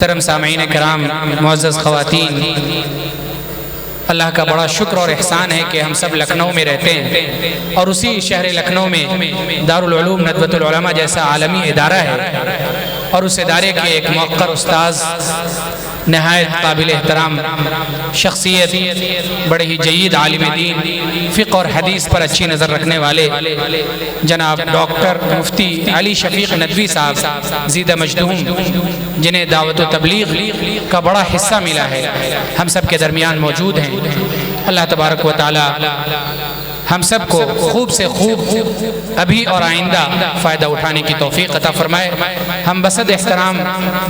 محترم سامعین کرام، معزز خواتین، اللہ کا بڑا شکر اور احسان ہے کہ ہم سب لکھنؤ میں رہتے ہیں اور اسی شہر لکھنؤ میں دارالعلوم ندوۃ العلماء جیسا عالمی ادارہ ہے، اور اس ادارے کے ایک موقر استاذ، نہایت قابل احترام شخصیت، بڑے ہی جید عالم دین، فقہ اور حدیث پر اچھی نظر رکھنے والے جناب ڈاکٹر مفتی علی شفیق ندوی صاحب زیدہ مجدہم، جنہیں دعوت و تبلیغ کا بڑا حصہ ملا ہے، ہم سب کے درمیان موجود ہیں۔ اللہ تبارک و تعالی ہم سب کو خوب سے خوب ابھی اور آئندہ فائدہ اٹھانے کی توفیق عطا فرمائے۔ ہم بصد احترام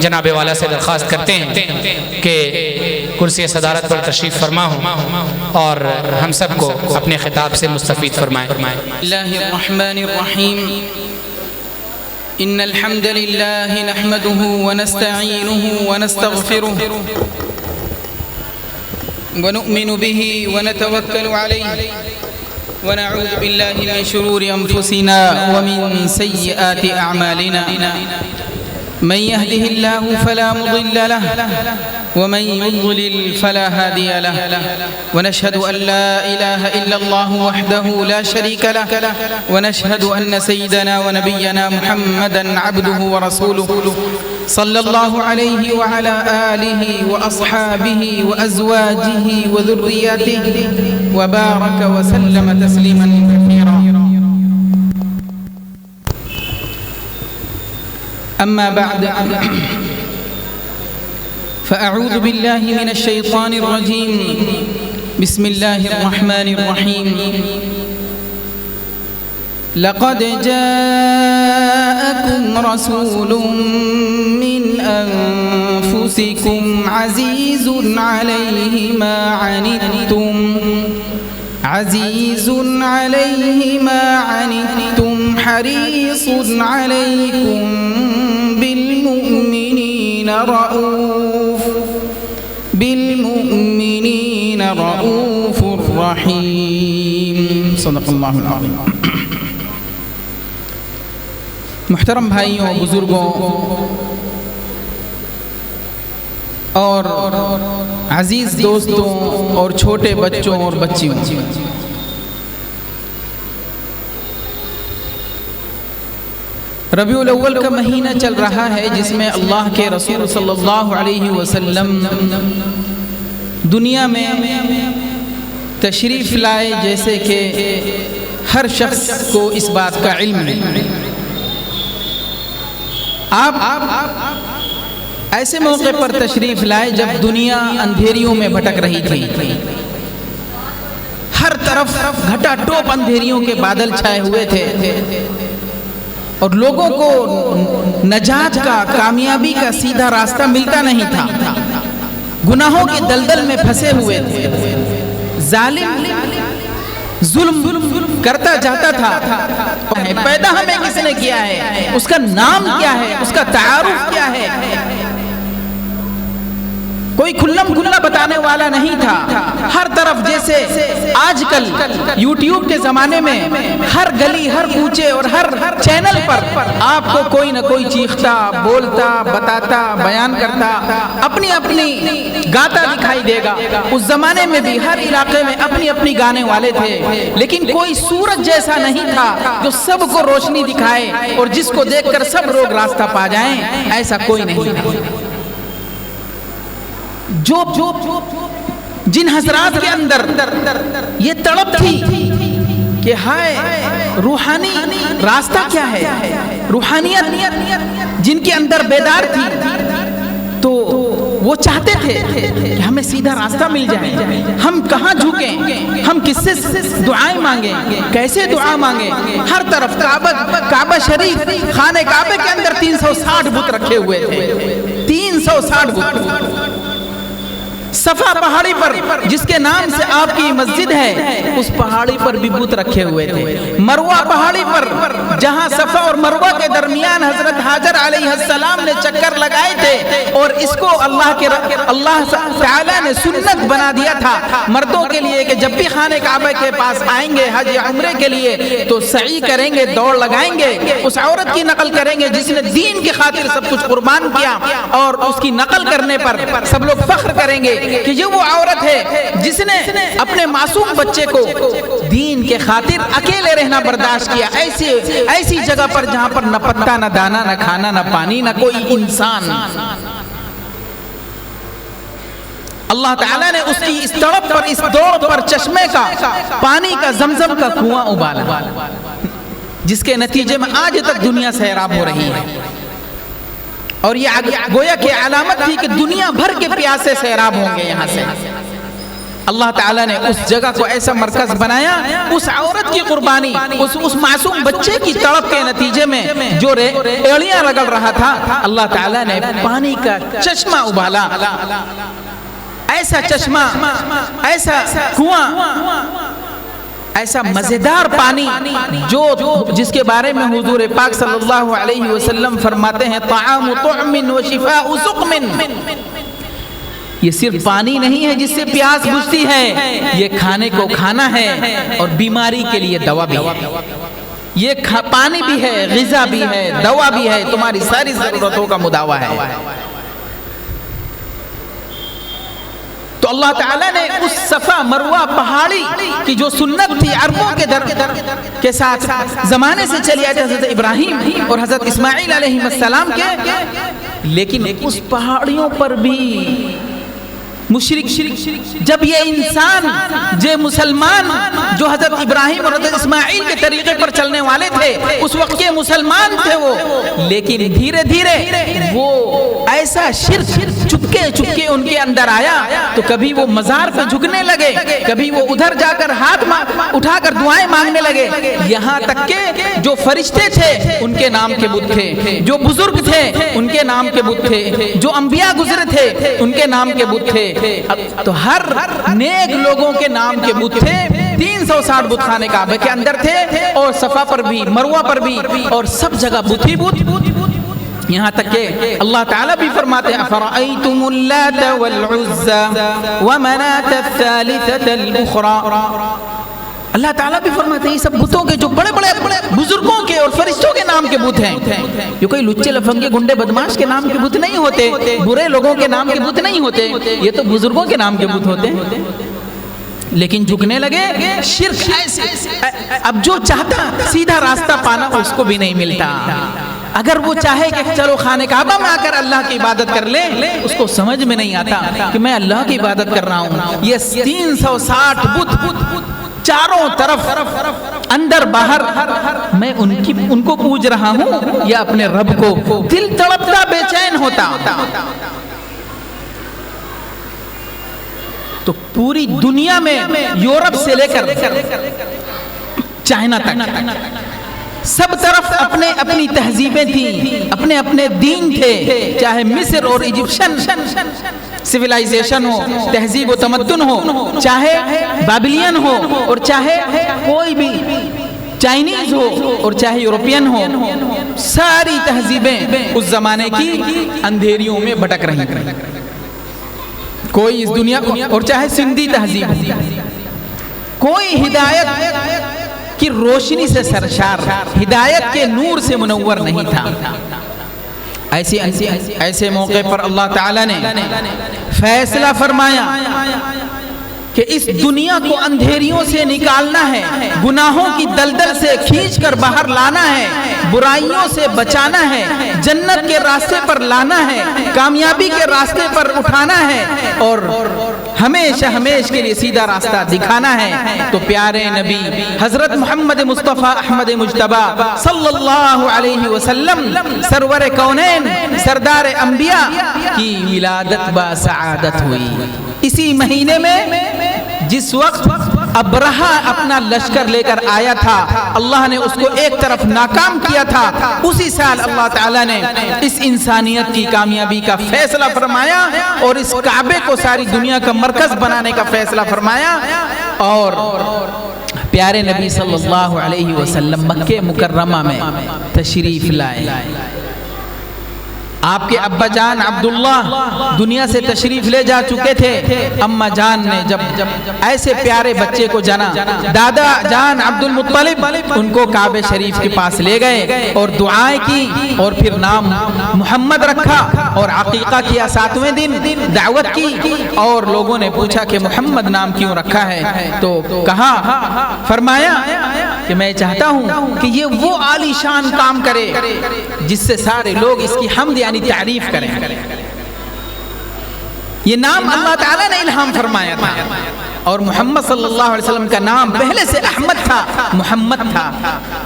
جناب والا سے درخواست کرتے ہیں کہ کرسی صدارت پر تشریف فرما ہوں اور ہم سب کو اپنے خطاب سے مستفید فرمائیں۔ اللہ الرحمن الرحیم، ان الحمد للہ نحمده ونستعینه ونستغفره ونؤمن به ونتوکل علیہ ونعوذ باللہ من شرور انفسنا ومن سیئات اعمالنا، من يهده الله فلا مضل له ومن يضلل فلا هادي له، ونشهد أن لا إله إلا الله وحده لا شريك له، ونشهد أن سيدنا ونبينا محمدا عبده ورسوله صلى الله عليه وعلى آله وأصحابه وأزواجه وذرياته وبارك وسلم تسليما كثيرا. أما بعد، فأعوذ بالله من الشيطان الرجيم، بسم الله الرحمن الرحيم. لقد جاءكم رسول من أنفسكم عزيز عليه ما عنتم حريص عليكم بالمؤمنين رؤوف رحيم. صدق اللہ العظیم. محترم بھائیوں، بزرگوں اور عزیز دوستوں اور چھوٹے بچوں اور بچیوں، ربیع الاول کا مہینہ چل رہا ہے جس میں اللہ کے رسول صلی اللہ علیہ وسلم دنیا میں تشریف لائے، جیسے کہ ہر شخص کو اس بات کا علم ہے۔ آپ ایسے موقع پر تشریف لائے جب دنیا اندھیریوں میں بھٹک رہی تھی، ہر طرف گھٹا ٹوپ اندھیریوں کے بادل چھائے ہوئے تھے اور لوگوں کو نجات کا، کامیابی کا سیدھا راستہ ملتا نہیں تھا، گناہوں کے دلدل میں پھنسے ہوئے تھے، ظالم ظلم کرتا جاتا تھا۔ پیدا ہمیں کس نے کیا ہے، اس کا نام کیا ہے، اس کا تعارف کیا ہے، کوئی کھلم کھلا بتانے والا نہیں تھا۔ ہر طرف جیسے آج کل یوٹیوب کے زمانے میں ہر گلی، ہر کوچے اور ہر چینل پر آپ کو کوئی نہ کوئی چیختا، بولتا، بتاتا، بیان کرتا، اپنی گاتا دکھائی دے گا۔ اس زمانے میں بھی ہر علاقے میں اپنی گانے والے تھے، لیکن کوئی سورج جیسا نہیں تھا جو سب کو روشنی دکھائے اور جس کو دیکھ کر سب لوگ راستہ پا جائیں، ایسا کوئی نہیں تھا۔ جن حضرات کے اندر یہ تڑپ تھی کہ ہائے روحانی راستہ کیا ہے، روحانیت جن کے اندر بیدار تھی، تو وہ چاہتے تھے کہ ہمیں سیدھا راستہ مل جائے، ہم کہاں جھکیں، ہم کس سے دعائیں مانگیں، کیسے دعا مانگیں۔ ہر طرف کعبہ شریف، خانہ کعبے کے اندر 360 بت رکھے ہوئے تھے، 360 بت۔ صفا پہاڑی پر جس کے نام سے آپ کی مسجد ہے، اس پہاڑی پر بھی بت رکھے ہوئے تھے۔ مروہ پہاڑی پر جہاں صفا اور مروہ کے درمیان حضرت حاجر علیہ السلام نے چکر لگائے تھے، اور اس کو اللہ تعالیٰ نے سنت بنا دیا تھا مردوں کے لیے کہ جب بھی خانہ کعبہ کے پاس آئیں گے حج یا عمرے کے لیے تو سعی کریں گے، دوڑ لگائیں گے، اس عورت کی نقل کریں گے جس نے دین کی خاطر سب کچھ قربان کیا، اور اس کی نقل کرنے پر سب لوگ فخر کریں گے کہ یہ وہ عورت ہے جس نے اپنے معصوم بچے کو دین کے خاطر اکیلے رہنا برداشت کیا، ایسی جگہ پر جہاں پر نہ پتہ، نہ دانا، نہ کھانا، نہ پانی، نہ کوئی انسان۔ اللہ تعالیٰ نے اس کی اس تڑپ پر، اس دوڑ پر چشمے کا، پانی کا، زمزم کا کنواں ابالا، جس کے نتیجے میں آج تک دنیا سیراب ہو رہی ہے، اور یہ گویا کہ علامت تھی کہ دنیا بھر کے پیاسے سیراب ہوں گے یہاں سے۔ اللہ تعالیٰ نے اس جگہ کو ایسا مرکز بنایا، اس عورت کی قربانی، اس معصوم بچے کی تڑپ کے نتیجے میں جو ایڑیاں رگڑ رہا تھا، اللہ تعالیٰ نے پانی کا چشمہ ابالا، ایسا چشمہ، ایسا کنواں، ایسا مزیدار پانی جس کے بارے میں حضور پاک صلی اللہ علیہ وسلم فرماتے ہیں طعام طعم و شفاء سقم۔ یہ صرف پانی نہیں ہے جس سے پیاس بجھتی ہے، یہ کھانے کو کھانا ہے اور بیماری کے لیے دوا بھی ہے۔ یہ پانی بھی ہے، غذا بھی ہے، دوا بھی ہے، تمہاری ساری ضرورتوں کا مداوا ہے۔ تو اللہ تعالیٰ نے اس صفا مروہ پہاڑی کی جو سنت تھی عربوں کے ساتھ زمانے سے چلی آتی حضرت ابراہیم اور حضرت اسماعیل علیہ السلام کے، لیکن اس پہاڑیوں پر بھی مشرک، جب یہ انسان جو مسلمان جو حضرت ابراہیم اور حضرت اسماعیل کے طریقے پر چلنے والے تھے، اس وقت کے مسلمان تھے وہ، لیکن دھیرے دھیرے وہ ایسا شرک چپکے ان کے اندر آیا، تو کبھی وہ مزار پہ جھکنے لگے، کبھی وہ ادھر جا کر ہاتھ اٹھا کر دعائیں مانگنے لگے، یہاں تک کہ جو فرشتے تھے ان کے نام کے بت تھے، جو بزرگ تھے ان کے نام کے بت تھے، جو انبیاء گزرے تھے ان کے نام کے بت تھے۔ تو ہر نیک لوگوں کے نام کے بت تھے، 360 بت خانے کعبہ کے اندر تھے، اور صفا پر بھی، مروہ پر بھی، اور سب جگہ بت ہی بت، یہاں تک کہ اللہ تعالیٰ بھی فرماتے ہیں افرأیتم اللات والعزى ومناة الثالثة الأخرى۔ اللہ تعالیٰ بھی فرماتے ہیں یہ سب بتوں کے جو بڑے بڑے بزرگوں کے اور فرشتوں کے نام کے بت ہیں، یہ کوئی لچے لفنگے گنڈے بدماش کے نام کے بت نہیں ہوتے، برے لوگوں کے نام کے بت نہیں ہوتے، یہ تو بزرگوں کے نام کے بت ہوتے ہیں۔ لیکن جھکنے لگے، شرک ایسے، اب جو چاہتا سیدھا راستہ پانا اس کو بھی نہیں ملتا۔ اگر وہ چاہے کہ چلو خانہ کعبہ میں آ کر اللہ کی عبادت کر لے، اس کو سمجھ میں نہیں آتا کہ میں اللہ کی عبادت کر رہا ہوں۔ یہ 360 بت چاروں طرف اندر باہر میں ان کو پوج رہا ہوں یا اپنے رب کو؟ دل تڑپتا، بے چین ہوتا۔ تو پوری دنیا میں یورپ سے لے کر چائنا تک سب طرف اپنی تہذیبیں تھیں، اپنے دین تھے، چاہے مصر اور ایجپشن سیولائزیشن ہو، تہذیب و تمدن ہو، چاہے بابلین ہو، اور چاہے کوئی بھی چائنیز ہو اور چاہے یورپین ہو، ساری تہذیبیں اس زمانے کی اندھیریوں میں بھٹک رہی ہیں۔ کوئی اس دنیا کو، اور چاہے سندھی تہذیب، کوئی ہدایت کی روشنی سے سرشار، ہدایت کے نور سے منور نہیں تھا۔ ایسے موقع پر اللہ تعالیٰ نے فیصلہ فرمایا کہ اس دنیا کو اندھیریوں سے نکالنا ہے، گناہوں کی دلدل سے کھینچ کر باہر لانا ہے، برائیوں سے بچانا ہے، جنت کے راستے پر لانا ہے، کامیابی کے راستے پر اٹھانا ہے، اور ہمیشہ کے لیے سیدھا راستہ دکھانا ہے۔ تو پیارے نبی حضرت محمد مصطفیٰ احمد مجتبی صلی اللہ علیہ وسلم سرور کونین سردار انبیاء کی ولادت با سعادت ہوئی اسی مہینے میں، جس وقت ابرہا اپنا لشکر لے کر آیا تھا، اللہ نے اس کو ایک طرف ناکام کیا تھا، اسی سال اللہ تعالیٰ نے اس انسانیت کی کامیابی کا فیصلہ فرمایا اور اس کعبے کو ساری دنیا کا مرکز بنانے کا فیصلہ فرمایا، اور پیارے نبی صلی اللہ علیہ وسلم مکہ مکرمہ میں تشریف لائے۔ آپ کے ابا جان عبداللہ دنیا سے تشریف لے جا چکے تھے، اماں جان نے جب ایسے پیارے بچے کو جنا، دادا جان عبد المطلب ان کو کعبہ شریف کے پاس لے گئے اور دعائیں کی، اور پھر نام محمد رکھا اور عقیقہ کیا 7ویں دن، دعوت کی، اور لوگوں نے پوچھا کہ محمد نام کیوں رکھا ہے؟ تو کہا، فرمایا کہ میں چاہتا ہوں کہ یہ وہ عالی شان کام کرے جس سے سارے لوگ اس کی حمد یعنی تعریف کریں۔ یہ نام اللہ تعالیٰ نے الہام فرمایا تھا، اور محمد صلی اللہ علیہ وسلم کا نام پہلے سے احمد تھا، محمد تھا۔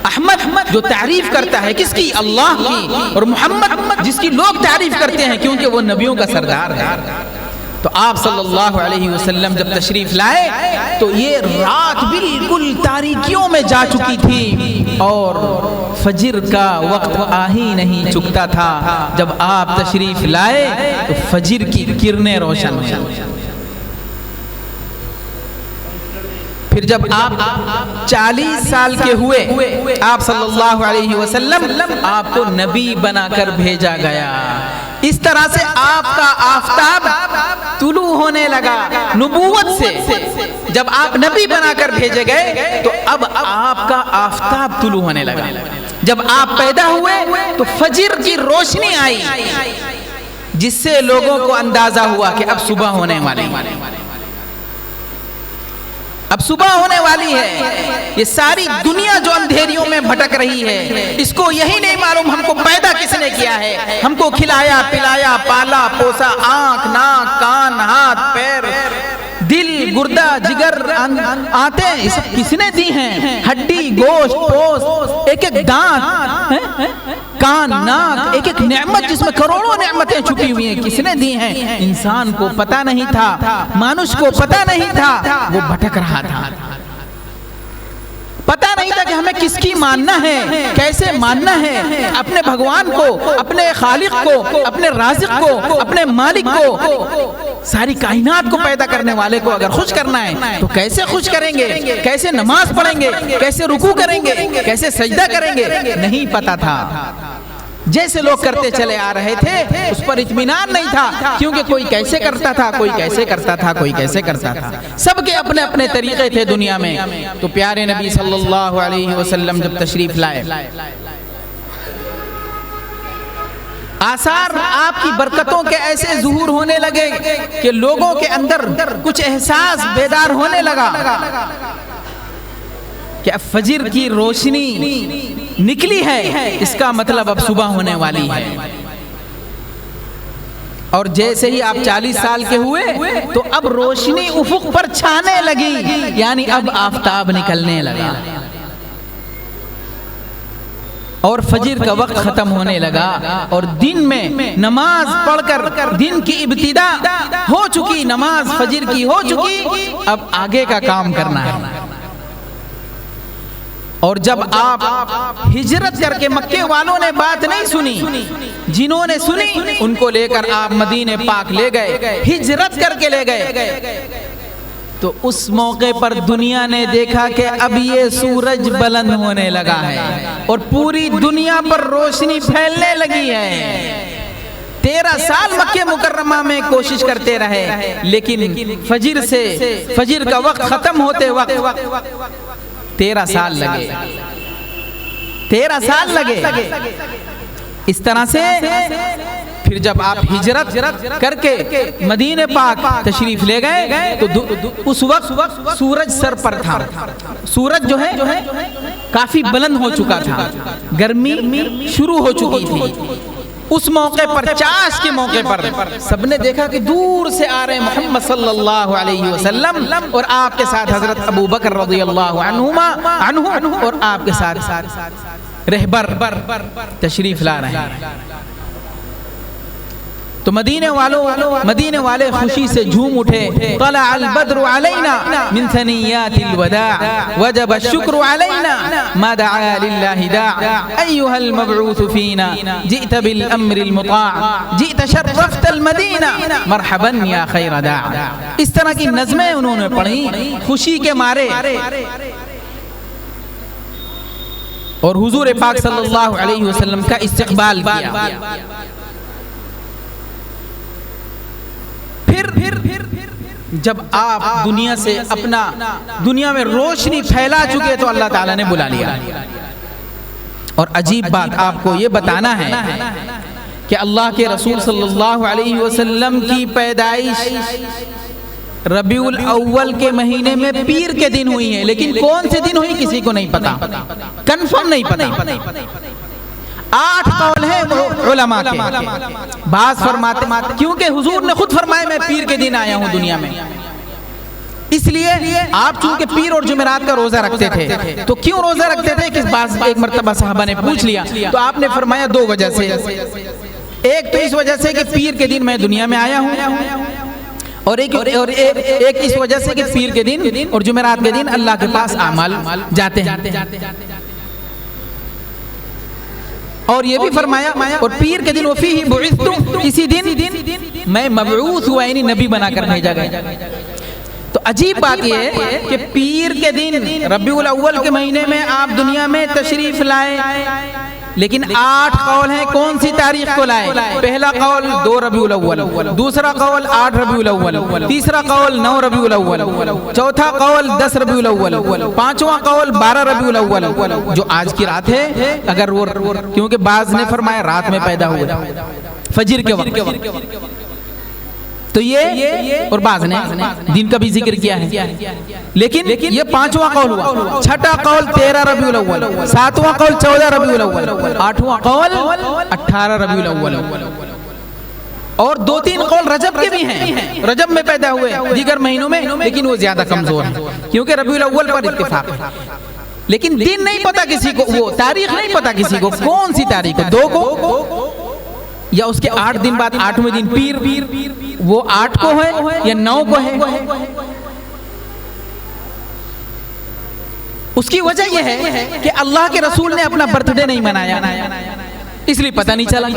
احمد جو تعریف کرتا ہے کس کی؟ اللہ کی، اور محمد جس کی لوگ تعریف کرتے ہیں کیونکہ وہ نبیوں کا سردار ہے۔ تو آپ صلی اللہ علیہ وسلم جب تشریف لائے تو یہ رات بالکل تاریکیوں میں جا چکی تھی اور فجر کا وقت آ ہی نہیں چکتا تھا۔ جب آپ تشریف لائے تو فجر کی کرنیں روشن ہوئیں۔ پھر جب آپ 40 سال کے ہوئے، آپ صلی اللہ علیہ وسلم آپ کو نبی بنا کر بھیجا گیا۔ اس طرح سے آپ کا آفتاب طلوع ہونے لگا نبوت سے۔ جب آپ نبی بنا کر بھیجے گئے تو اب آپ کا آفتاب طلوع ہونے لگا۔ جب آپ پیدا ہوئے تو فجر کی روشنی آئی، جس سے لوگوں کو اندازہ ہوا کہ اب صبح ہونے والی ہے، اب صبح ہونے والی ہے۔ یہ ساری دنیا جو اندھیریوں میں بھٹک رہی ہے، اس کو یہی نہیں معلوم ہم کو پیدا کس نے کیا ہے، ہم کو کھلایا پلایا پالا پوسا، آنکھ ناک کان ہاتھ پیر دل گردہ جگر آتے یہ سب کس نے دی ہیں؟ ہڈی گوشت پوست، ایک ایک دانت کان ناک، ایک ایک نعمت جس میں کروڑوں نعمتیں چھپی ہوئی ہیں، کس نے دی ہیں؟ انسان کو پتہ نہیں تھا، مانوش کو پتہ نہیں تھا، وہ بھٹک رہا تھا۔ پتہ نہیں تھا کہ ہمیں کس کی ماننا ہے، کیسے ماننا ہے، اپنے بھگوان کو، اپنے خالق کو، اپنے رازق کو، اپنے مالک کو، ساری کائنات کو پیدا کرنے والے کو اگر خوش کرنا ہے تو کیسے خوش کریں گے، کیسے نماز پڑھیں گے، کیسے رکوع کریں گے، کیسے سجدہ کریں گے، نہیں پتہ تھا۔ جیسے لوگ کرتے چلے آ رہے تھے اس پر اطمینان نہیں تھا، کیونکہ کوئی کیسے کرتا تھا، کوئی کیسے کرتا تھا، کوئی کیسے کرتا تھا، سب کے اپنے اپنے طریقے تھے دنیا میں۔ تو پیارے نبی صلی اللہ علیہ وسلم جب تشریف لائے، آثار آپ کی برکتوں کے ایسے ظہور ہونے لگے کہ لوگوں کے اندر کچھ احساس بیدار ہونے لگا کہ اب فجر کی روشنی نکلی ہے، اس کا مطلب اب صبح ہونے والی ہے۔ اور جیسے ہی آپ 40 سال کے ہوئے تو اب روشنی افق پر چھانے لگی، یعنی اب آفتاب نکلنے لگا اور فجر کا وقت ختم ہونے لگا، اور دن میں نماز پڑھ کر دن کی ابتدا ہو چکی، نماز فجر کی ہو چکی، اب آگے کا کام کرنا ہے۔ اور جب آپ ہجرت کر کے، مکے والوں نے بات نہیں سنی، جنہوں نے سنی ان کو لے کر آپ مدینے پاک لے گئے، ہجرت کر کے لے گئے، تو اس موقع پر دنیا نے دیکھا کہ اب یہ سورج بلند ہونے لگا ہے اور پوری دنیا پر روشنی پھیلنے لگی ہے۔ 13 سال مکہ مکرمہ میں کوشش کرتے رہے، لیکن فجر کا وقت ختم ہوتے وقت 13 سال لگے، 13 سال لگے۔ اس طرح سے پھر جب آپ ہجرت کر کے مدینہ پاک تشریف لے گئے تو اس وقت سورج سر پر تھا، سورج جو ہے کافی بلند ہو چکا تھا، گرمی شروع ہو چکی تھی۔ اس موقع پر، چاش کے موقع پر، سب نے دیکھا کہ دور سے آ رہے محمد صلی اللہ علیہ وسلم، اور آپ کے ساتھ حضرت ابو بکر رضی اللہ عنہ اور آپ کے ساتھ رہبر تشریف لا رہے ہیں۔ تو مدینے والے خوشی سے جھوم اٹھے. طلع البدر علینا من ثنیات الوداع وجب الشکر علینا ما دعا للہ داع ایها المبعوث فینا جئت بالامر المطاع جئت شرفت المدینہ مرحبا یا خیر داع. اس طرح کی نظمیں انہوں نے پڑھی خوشی کے مارے اور حضور پاک صلی اللہ علیہ وسلم کا استقبال کیا. پھر جب آپ دنیا سے اپنا دنیا میں روشنی پھیلا چکے تو اللہ تعالیٰ نے بلا لیا. اور عجیب بات آپ کو یہ بتانا ہے کہ اللہ کے رسول صلی اللہ علیہ وسلم کی پیدائش ربیع الاول کے مہینے میں پیر کے دن ہوئی ہے، لیکن کون سے دن ہوئی کسی کو نہیں پتا، کنفرم نہیں پتا. 8 قول ہیں علماء کے. بعض فرماتے کیونکہ حضور نے خود فرمایا میں پیر کے دن آیا ہوں دنیا میں، اس لیے آپ چونکہ پیر اور جمعرات کا روزہ رکھتے تھے تو کیوں روزہ رکھتے تھے کہ بعض ایک مرتبہ صحابہ نے پوچھ لیا تو آپ نے فرمایا 2 وجہ سے. ایک تو اس وجہ سے کہ پیر کے دن میں دنیا میں آیا ہوں، اور ایک اس وجہ سے کہ پیر کے دن اور جمعرات کے دن اللہ کے پاس اعمال جاتے ہیں. اور یہ بھی فرمایا اور پیر کے دن وفیہ بعثت، اسی دن میں مبعوث ہوا یعنی نبی بنا کر بھیجا گیا. تو عجیب بات یہ ہے کہ پیر کے دن ربیع الاول کے مہینے میں آپ دنیا میں تشریف لائے، لیکن 8 قول ہیں کون سی تاریخ کو لائے. پہلا قول 2 ربیع الاول، دوسرا قول 8 ربیع الاول، تیسرا قول 9 ربیع الاول، چوتھا قول 10 ربیع الاول، پانچواں قول 12 ربیع الاول جو آج کی رات ہے. اگر وہ کیونکہ بعض نے فرمایا رات میں پیدا ہوئے فجر کے وقت، تو یہ اور بعض نے دن کا بھی ذکر کیا ہے، لیکن یہ 5واں قول ہوا. چھٹا قول 13 ربیع الاول، 7واں قول 14 ربیع الاول، 8واں قول 18 ربیع الاول. اور 2-3 قول رجب کے بھی ہیں، رجب میں پیدا ہوئے دیگر مہینوں میں، لیکن وہ زیادہ کمزور ہیں کیونکہ ربیع الاول پر اتفاق ہے. لیکن دن نہیں پتا کسی کو، وہ تاریخ نہیں پتا کسی کو کون سی تاریخ ہے، 2 کو یا اس کے 8 دن بعد 8ویں دن پیر، وہ 8 کو ہے یا 9 کو ہے. اس کی وجہ یہ ہے کہ اللہ کے رسول نے اپنا برتھ ڈے نہیں منایا، اس لیے پتہ نہیں چلا.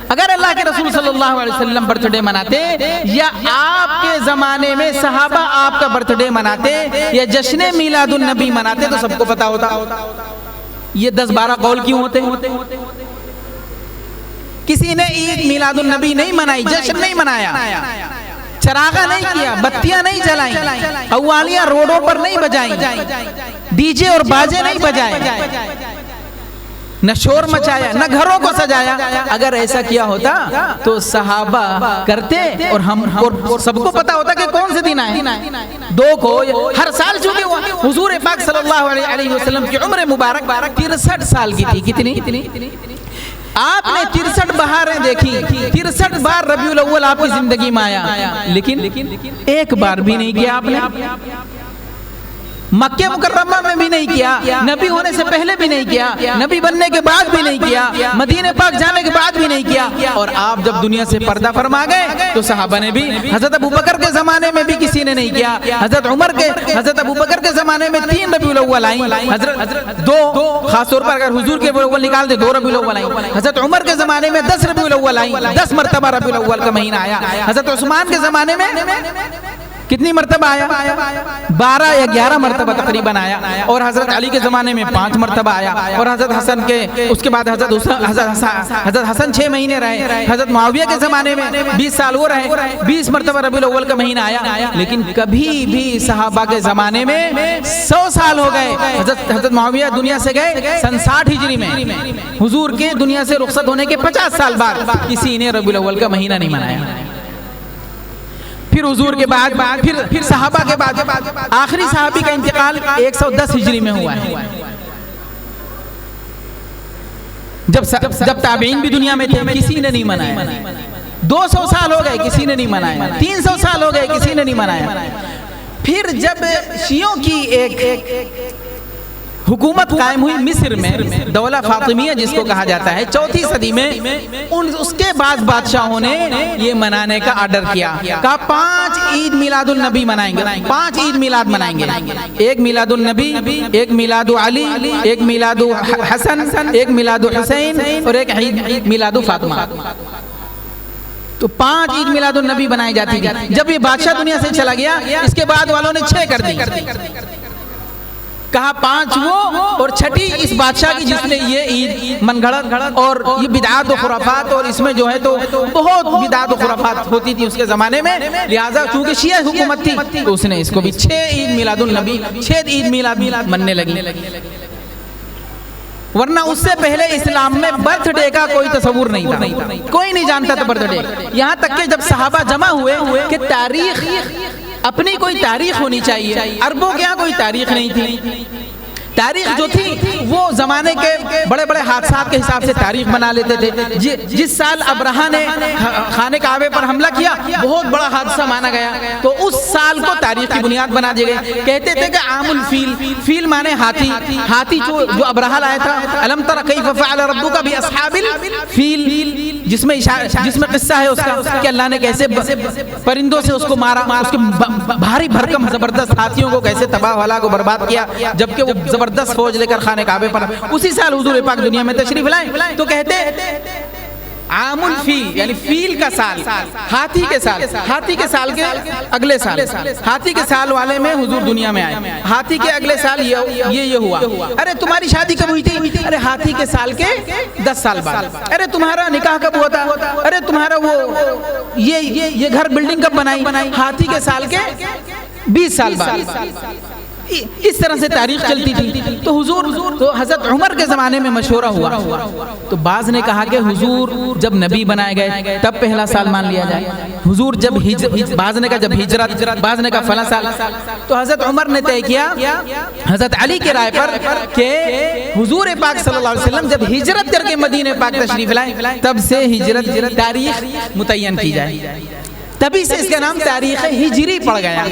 اگر اللہ کے رسول صلی اللہ علیہ وسلم برتھ ڈے مناتے یا آپ کے زمانے میں صحابہ آپ کا برتھ ڈے مناتے یا جشن میلاد النبی مناتے تو سب کو پتا ہوتا. یہ 10-12 قول کیوں ہوتے؟ کسی نے عید میلاد النبی نہیں منائی، جشن نہیں منایا، چراغا نہیں کیا، بتیاں نہیں جلائیں، قوالیاں روڈوں پر نہیں بجائیں، ڈی جے اور باجے نہیں بجائے، نہ شور مچایا، نہ گھروں کو سجایا. اگر ایسا کیا ہوتا تو صحابہ کرتے اور ہم اور سب کو پتا ہوتا کہ کون سے دن آئے. 2 کو ہر سال چونکہ ہوا. حضور پاک صلی اللہ علیہ وسلم کی عمر مبارک 63 سال کی تھی. کتنی؟ آپ نے 63 بہاریں دیکھی، 63 بار ربیع الاول آپ کی زندگی میں آیا، لیکن ایک بار بھی نہیں کیا آپ نے. مکہ مکرمہ میں بھی نہیں کیا، نبی ہونے سے پہلے بھی نہیں کیا، نبی بننے کے بعد بھی نہیں کیا، مدینہ پاک جانے کے بعد بھی نہیں کیا. اور آپ جب دنیا سے پردہ فرما گئے تو صحابہ نے بھی، حضرت ابوبکر کے زمانے میں بھی کسی نے نہیں کیا. حضرت ابوبکر کے زمانے میں 3 ربیع الاول آئیں، حضرت 2 خاص طور پر اگر حضور کے اول نکال دے 2 ربیع الاول آئیں. حضرت عمر کے زمانے میں 10 ربیع الاول آئیں، 10 مرتبہ ربیع الاول کا مہینہ آیا. حضرت عثمان کے زمانے میں کتنی مرتبہ آیا؟ 12 یا 11 مرتبہ تقریباً آیا. اور حضرت علی کے زمانے میں 5 مرتبہ آیا. اور حضرت حسن کے اس کے بعد حضرت حسن 6 مہینے رہے. حضرت معاویہ کے زمانے میں 20 سال وہ رہے، 20 مرتبہ ربیع الاول کا مہینہ آیا. لیکن کبھی بھی صحابہ کے زمانے میں 100 سال ہو گئے. حضرت معاویہ دنیا سے گئے سن 60 ہجری میں، حضور کے دنیا سے رخصت ہونے کے 50 سال بعد کسی نے ربیع الاول کا مہینہ نہیں منایا. پھر حضور کے بعد پھر صحابہ کے بعد آخری صحابی کا انتقال 110 ہجری میں ہوا ہے. جب تابعین بھی دنیا میں تھے کسی نے نہیں منایا. 200 سال ہو گئے کسی نے نہیں منایا، 300 سال ہو گئے کسی نے نہیں منایا. پھر جب شیعوں کی ایک حکومت قائم ہوئی مصر میں، دولہ فاطمیہ جس کو کہا جاتا ہے، 4 صدی میں اس کے بعد بادشاہوں نے یہ منانے کا آرڈر کیا، کہا 5 عید میلاد النبی منائیں گے، 5 عید میلاد منائیں گے، ایک میلاد النبی، ایک میلاد علی، ایک میلاد حسن، ایک میلاد حسین، اور ایک عید میلاد فاطمہ۔ تو 5 عید میلاد النبی بنائی جاتی تھی۔ جب یہ بادشاہ دنیا سے چلا گیا، اس کے بعد والوں نے 6 کر دی، کہا 5 وہ اور 6ٹھی اس بادشاہ کی جس نے یہ عید من گھڑت، اور یہ بدعات و خرافات، اور اس میں جو ہے تو بہت بدعات و خرافات ہوتی تھی اس کے زمانے میں، لہٰذا چونکہ شیعہ حکومت تھی تو اس نے اس کو بھی 6 عید میلاد النبی، 6 عید میلاد مننے لگی۔ ورنہ اس سے پہلے اسلام میں برتھ ڈے کا کوئی تصور نہیں تھا، کوئی نہیں جانتا تھا برتھ ڈے، یہاں تک کہ جب صحابہ جمع ہوئے کہ تاریخ، اپنی کوئی تاریخ ہونی چاہیے، عربوں کے یہاں کوئی تاریخ نہیں تھی، تاریخ جو تھی وہ زمانے کے بڑے بڑے حادثات کے حساب سے تاریخ بنا لیتے تھے۔ جس سال ابرہہ نے خانہ کعبہ پر حملہ کیا، بہت بڑا حادثہ مانا گیا، تو اس سال کو تاریخ کی بنیاد بنا دی گئی۔ کہتے تھے کہ عام الفیل، فیل مانے ہاتھی، ہاتھی جو ابرہہ لایا تھا، الم تر کیف فعل ربک باصحاب الفیل، جس میں قصہ ہے اس کا کہ اللہ نے کیسے پرندوں سے اس کو مارا، اس کے بھاری بھرکم زبردست ہاتھیوں کو کیسے تباہ ہلاک و برباد کیا، جبکہ وہ زبردست فوج لے کر خانہ کعبہ پر اسی سال حضور پاک دنیا میں تشریف لائے۔ تو کہتے عام الفیل یعنی فیل کا سال، ہاتھی کے سال، ہاتھی کے سال کے اگلے سال، ہاتھی کے سال والے میں حضور دنیا میں آئے، ہاتھی کے اگلے سال یہ ہوا۔ ارے تمہاری شادی کب ہوئی تھی؟ ارے ہاتھی کے سال کے 10 سال بعد۔ ارے تمہارا نکاح کب ہوا تھا؟ ارے تمہارا وہ یہ گھر بلڈنگ کب بنائی؟ ہاتھی کے سال کے 20 سال بعد۔ اس طرح سے تاریخ چلتی تھی۔ تو حضور تو حضرت عمر کے زمانے میں مشورہ ہوا، تو بعض نے کہا کہ حضور جب نبی بنائے گئے تب پہلا سال مان لیا جائے، حضور جب بعض نے کہا جب ہجرت، بعض نے کہا فلاں سال۔ تو حضرت عمر نے طے کیا حضرت علی کے رائے پر کہ حضور پاک صلی اللہ علیہ وسلم جب ہجرت کر کے مدینہ پاک تشریف لائے تب سے ہجرت تاریخ متعین کی جائے، تبھی سے اس کا نام تاریخ ہجری پڑ گیا،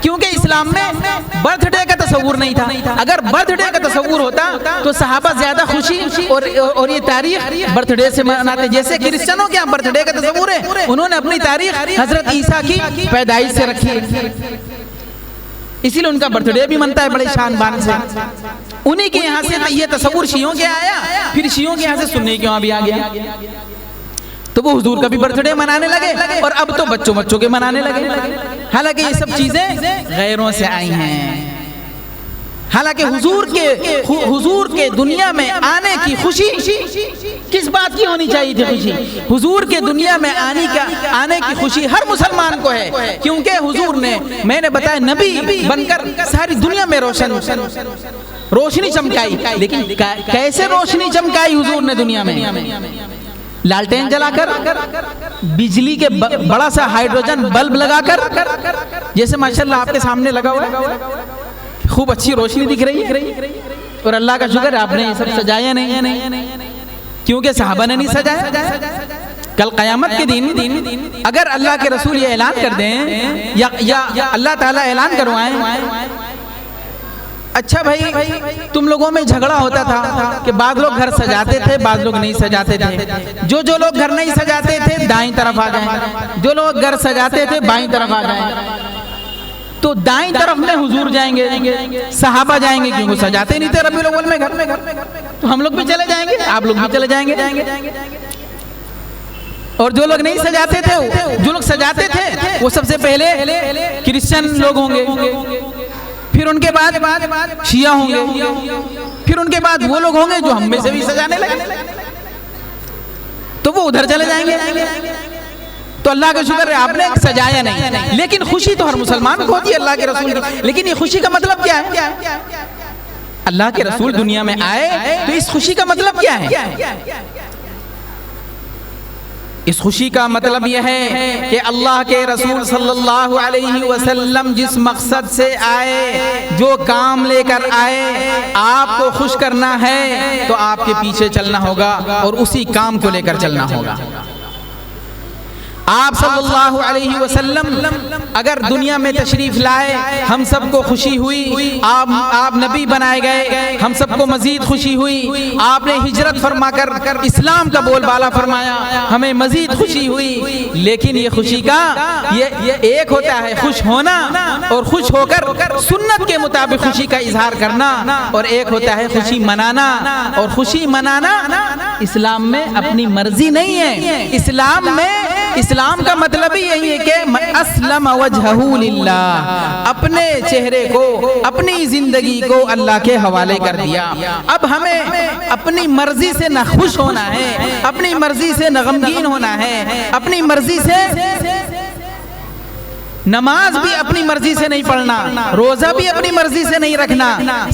کیونکہ اسلام میں برتھ ڈے کا تصور نہیں تھا۔ اگر برتھ ڈے کا تصور ہوتا تو صحابہ زیادہ خوشی اور یہ تاریخ برتھ ڈے سے مناتے، جیسے کرسچنوں کے یہاں برتھ ڈے کا تصور ہے، انہوں نے اپنی تاریخ حضرت عیسیٰ کی پیدائش سے رکھی ہے، اسی لیے ان کا برتھ ڈے بھی منتا ہے بڑے شان بان سے۔ انہی کے یہاں سے یہ تصور شیعوں کے آیا، پھر شیعوں کے یہاں سے سنی کے وہاں بھی آ گیا، تو وہ حضور کا بھی برتھ ڈے منانے لگے، اور اب تو بچوں کے منانے لگے۔ حالانکہ یہ سب چیزیں غیروں سے آئی ہیں، حالانکہ حضور کے دنیا میں آنے کی خوشی کس بات کی ہونی چاہیے تھی؟ خوشی حضور کے دنیا میں آنے کی خوشی ہر مسلمان کو ہے، کیونکہ حضور نے، میں نے بتایا، نبی بن کر ساری دنیا میں روشنی چمکائی، لیکن کیسے روشنی چمکائی حضور نے دنیا میں؟ لالٹین جلا کر، بجلی کے بڑا سا ہائیڈروجن بلب لگا کر، جیسے ماشاءاللہ آپ کے سامنے لگا ہوا ہے، خوب اچھی روشنی دکھ رہی ہے، اور اللہ کا شکر ہے آپ نے یہ سب سجایا نہیں، کیونکہ صحابہ نے نہیں سجایا۔ کل قیامت کے دن اگر اللہ کے رسول یہ اعلان کر دیں یا اللہ تعالیٰ اعلان کروائیں، اچھا بھائی تم لوگوں میں جھگڑا ہوتا تھا کہ بعض لوگ گھر سجاتے تھے، بعض لوگ نہیں سجاتے تھے، جو لوگ گھر نہیں سجاتے تھے دائیں طرف آ جائیں، جو لوگ گھر سجاتے تھے بائیں طرف آ جائیں۔ تو دائیں طرف میں حضور جائیں گے، صحابہ جائیں گے، کیونکہ سجاتے نہیں تھے ربیع الاول میں گھر، تو ہم لوگ بھی چلے جائیں گے، آپ لوگ بھی چلے جائیں گے۔ اور جو لوگ نہیں سجاتے تھے، جو لوگ سجاتے تھے وہ سب سے پہلے کرسچن لوگ ہوں گے، پھر ان کے بعد شیعہ ہوں گے، پھر ان کے بعد وہ لوگ ہوں گے جو ہم میں سے بھی سجانے لگے، تو وہ ادھر چلے جائیں گے۔ تو اللہ کا شکر ہے آپ نے سجایا نہیں، لیکن خوشی تو ہر مسلمان کو ہوتی ہے اللہ کے رسول کی۔ لیکن یہ خوشی کا مطلب کیا ہے؟ اللہ کے رسول دنیا میں آئے تو اس خوشی کا مطلب کیا ہے؟ اس خوشی کا مطلب یہ ہے کہ اللہ کے رسول صلی اللہ علیہ وسلم جس مقصد سے آئے، جو کام لے کر آئے، آپ کو خوش کرنا ہے تو آپ کے پیچھے چلنا ہوگا اور اسی کام کو لے کر چلنا ہوگا۔ آپ صلی اللہ علیہ وسلم اگر دنیا میں تشریف لائے ہم سب کو خوشی ہوئی، آپ نبی بنائے گئے ہم سب کو مزید خوشی ہوئی، آپ نے ہجرت فرما کر اسلام کا بول بالا فرمایا ہمیں مزید خوشی ہوئی۔ لیکن یہ خوشی کا یہ ایک ہوتا ہے خوش ہونا اور خوش ہو کر سنت کے مطابق خوشی کا اظہار کرنا، اور ایک ہوتا ہے خوشی منانا، اور خوشی منانا اسلام میں اپنی مرضی نہیں ہے۔ اسلام کا مطلب ہی یہی ہے کہ اسلم وجہہ للہ، اپنے چہرے کو اپنی زندگی کو اللہ کے حوالے کر دیا۔ اب ہمیں اپنی مرضی سے نہ خوش ہونا ہے، اپنی مرضی سے نہ غمگین ہونا ہے، اپنی مرضی سے نماز بھی اپنی مرضی سے نہیں پڑھنا، روزہ بھی اپنی مرضی سے نہیں رکھنا،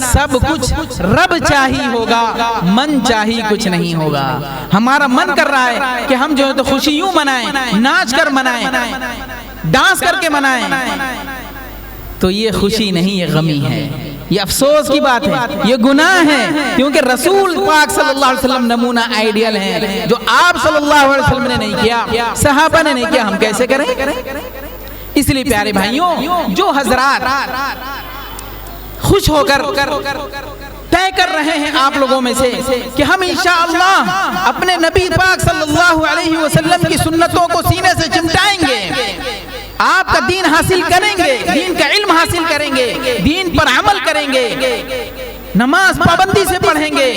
سب کچھ رب چاہی ہوگا، من چاہی کچھ نہیں ہوگا۔ ہمارا من کر رہا ہے کہ ہم جو ہے تو خوشی یوں منائیں، ناچ کر منائیں، ڈانس کر کے منائیں، تو یہ خوشی نہیں، یہ غمی ہے، یہ افسوس کی بات ہے، یہ گناہ ہے، کیونکہ رسول پاک صلی اللہ علیہ وسلم نمونہ آئیڈیل ہیں، جو آپ صلی اللہ علیہ وسلم نے نہیں کیا، صحابہ نے نہیں کیا، ہم کیسے کریں؟ اس لیے پیارے بھائیوں، جو حضرات خوش ہو کر طے کر رہے ہیں آپ لوگوں میں سے کہ ہم انشاءاللہ اپنے نبی پاک صلی اللہ علیہ وسلم کی سنتوں کو سینے سے چمٹائیں گے، آپ کا دین حاصل کریں گے، دین کا علم حاصل کریں گے، دین پر عمل کریں گے، نماز پابندی سے پڑھیں گے،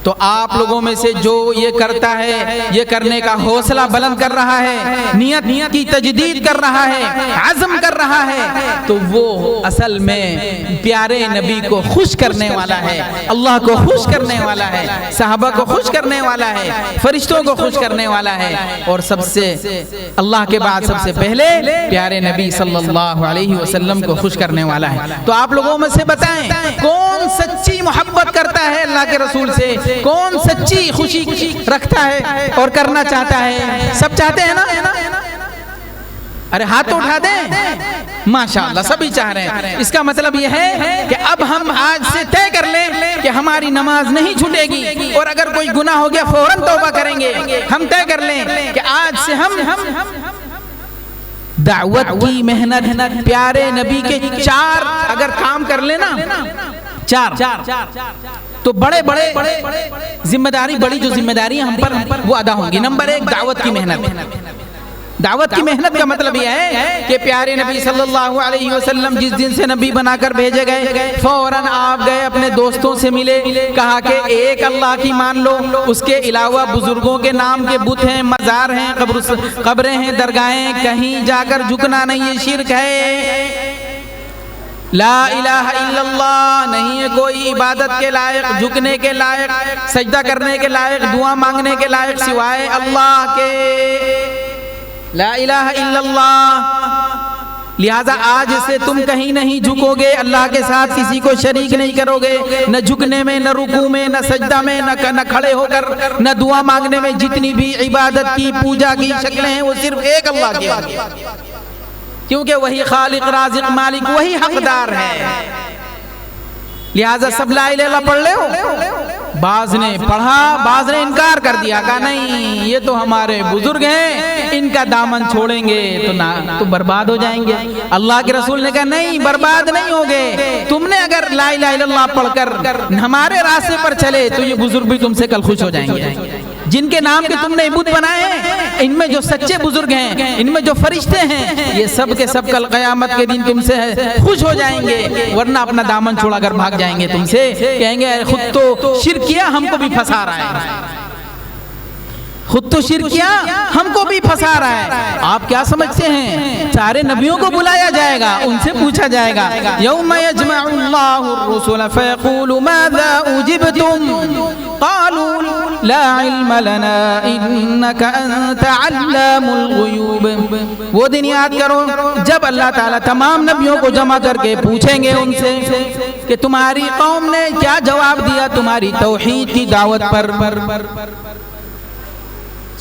تو آپ لوگوں میں سے جو یہ کرتا ہے، یہ کرنے کا حوصلہ بلند کر رہا ہے، نیت کی تجدید کر رہا ہے، عزم کر رہا ہے، تو وہ اصل میں پیارے نبی کو خوش کرنے والا ہے، اللہ کو خوش کرنے والا ہے، صحابہ کو خوش کرنے والا ہے، فرشتوں کو خوش کرنے والا ہے، اور سب سے اللہ کے بعد سب سے پہلے پیارے نبی صلی اللہ علیہ وسلم کو خوش کرنے والا ہے۔ تو آپ لوگوں میں سے بتائیں کون سچی محبت کرتا ہے اللہ کے رسول سے، کون سچی خوشی رکھتا ہے اور کرنا چاہتا ہے؟ سب چاہتے ہیں نا؟ ارے ہاتھ تو اٹھا دیں، ماشاءاللہ سبھی چاہ رہے ہیں۔ اس کا مطلب یہ ہے کہ اب ہم آج سے طے کر لیں کہ ہماری نماز نہیں چھوٹے گی، اور اگر کوئی گناہ ہو گیا فوراً توبہ کریں گے۔ ہم طے کر لیں کہ آج سے ہم دعوت کی محنت، پیارے نبی کے 4 اگر کام کر لینا، 4 تو بڑے ذمہ داری، بڑی جو ذمہ داری ہم پر وہ ادا ہوں گی۔ نمبر 1 دعوت کی محنت۔ دعوت کی محنت کا مطلب یہ ہے کہ پیارے نبی صلی اللہ علیہ وسلم جس دن سے نبی بنا کر بھیجے گئے فوراً آپ گئے، اپنے دوستوں سے ملے، کہا کہ ایک اللہ کی مان لو، اس کے علاوہ بزرگوں کے نام کے بت ہیں، مزار ہیں، قبریں ہیں، درگاہیں، کہیں جا کر جھکنا نہیں، یہ شرک ہے۔ لا الہ الا اللہ نہیں ہے کوئی عبادت کے لائق، جھکنے کے لائق، سجدہ کرنے کے لائق، دعا مانگنے کے لائق سوائے اللہ کے، لا الہ الا اللہ۔ لہذا آج سے تم کہیں نہیں جھکو گے، اللہ کے ساتھ کسی کو شریک نہیں کرو گے، نہ جھکنے میں، نہ رکوع میں، نہ سجدہ میں، نہ کھڑے ہو کر، نہ دعا مانگنے میں۔ جتنی بھی عبادت کی، پوجا کی شکلیں ہیں وہ صرف ایک اللہ کی، کیونکہ وہی خالق، رازق، مالک، وہی حقدار ہے۔ لہذا سب لا الہ الا اللہ پڑھ لے ہو، بعض نے پڑھا، بعض نے انکار کر دیا، کہا نہیں یہ تو ہمارے بزرگ ہیں، ان کا دامن چھوڑیں گے تو برباد ہو جائیں گے۔ اللہ کے رسول نے کہا نہیں، برباد نہیں ہوگے، تم نے اگر لا الہ الا اللہ پڑھ کر ہمارے راستے پر چلے تو یہ بزرگ بھی تم سے کل خوش ہو جائیں گے۔ جن کے نام کے تم نے بت بنائے ہیں، ان میں جو سچے بزرگ ہیں، ان میں جو فرشتے ہیں، یہ سب کے سب کل قیامت کے دن تم سے خوش ہو جائیں گے، ورنہ اپنا دامن چھوڑا کر بھاگ جائیں گے تم سے، کہیں گے خود تو شرک کیا، ہم کو بھی پھنسا رہا ہے، خود تو شرک کیا، ہم کو بھی پھنسا رہا ہے۔ آپ کیا سمجھتے ہیں؟ سارے نبیوں کو بلایا جائے گا، ان سے پوچھا جائے گا، یوم یجمع اللہ الرسل فیقول ماذا اجبتم قالوا لا علم لنا انك انت علام الغیوب۔ وہ دن یاد کرو جب اللہ تعالیٰ تمام نبیوں کو جمع کر کے پوچھیں گے ان سے کہ تمہاری قوم نے کیا جواب دیا تمہاری توحید کی دعوت پر،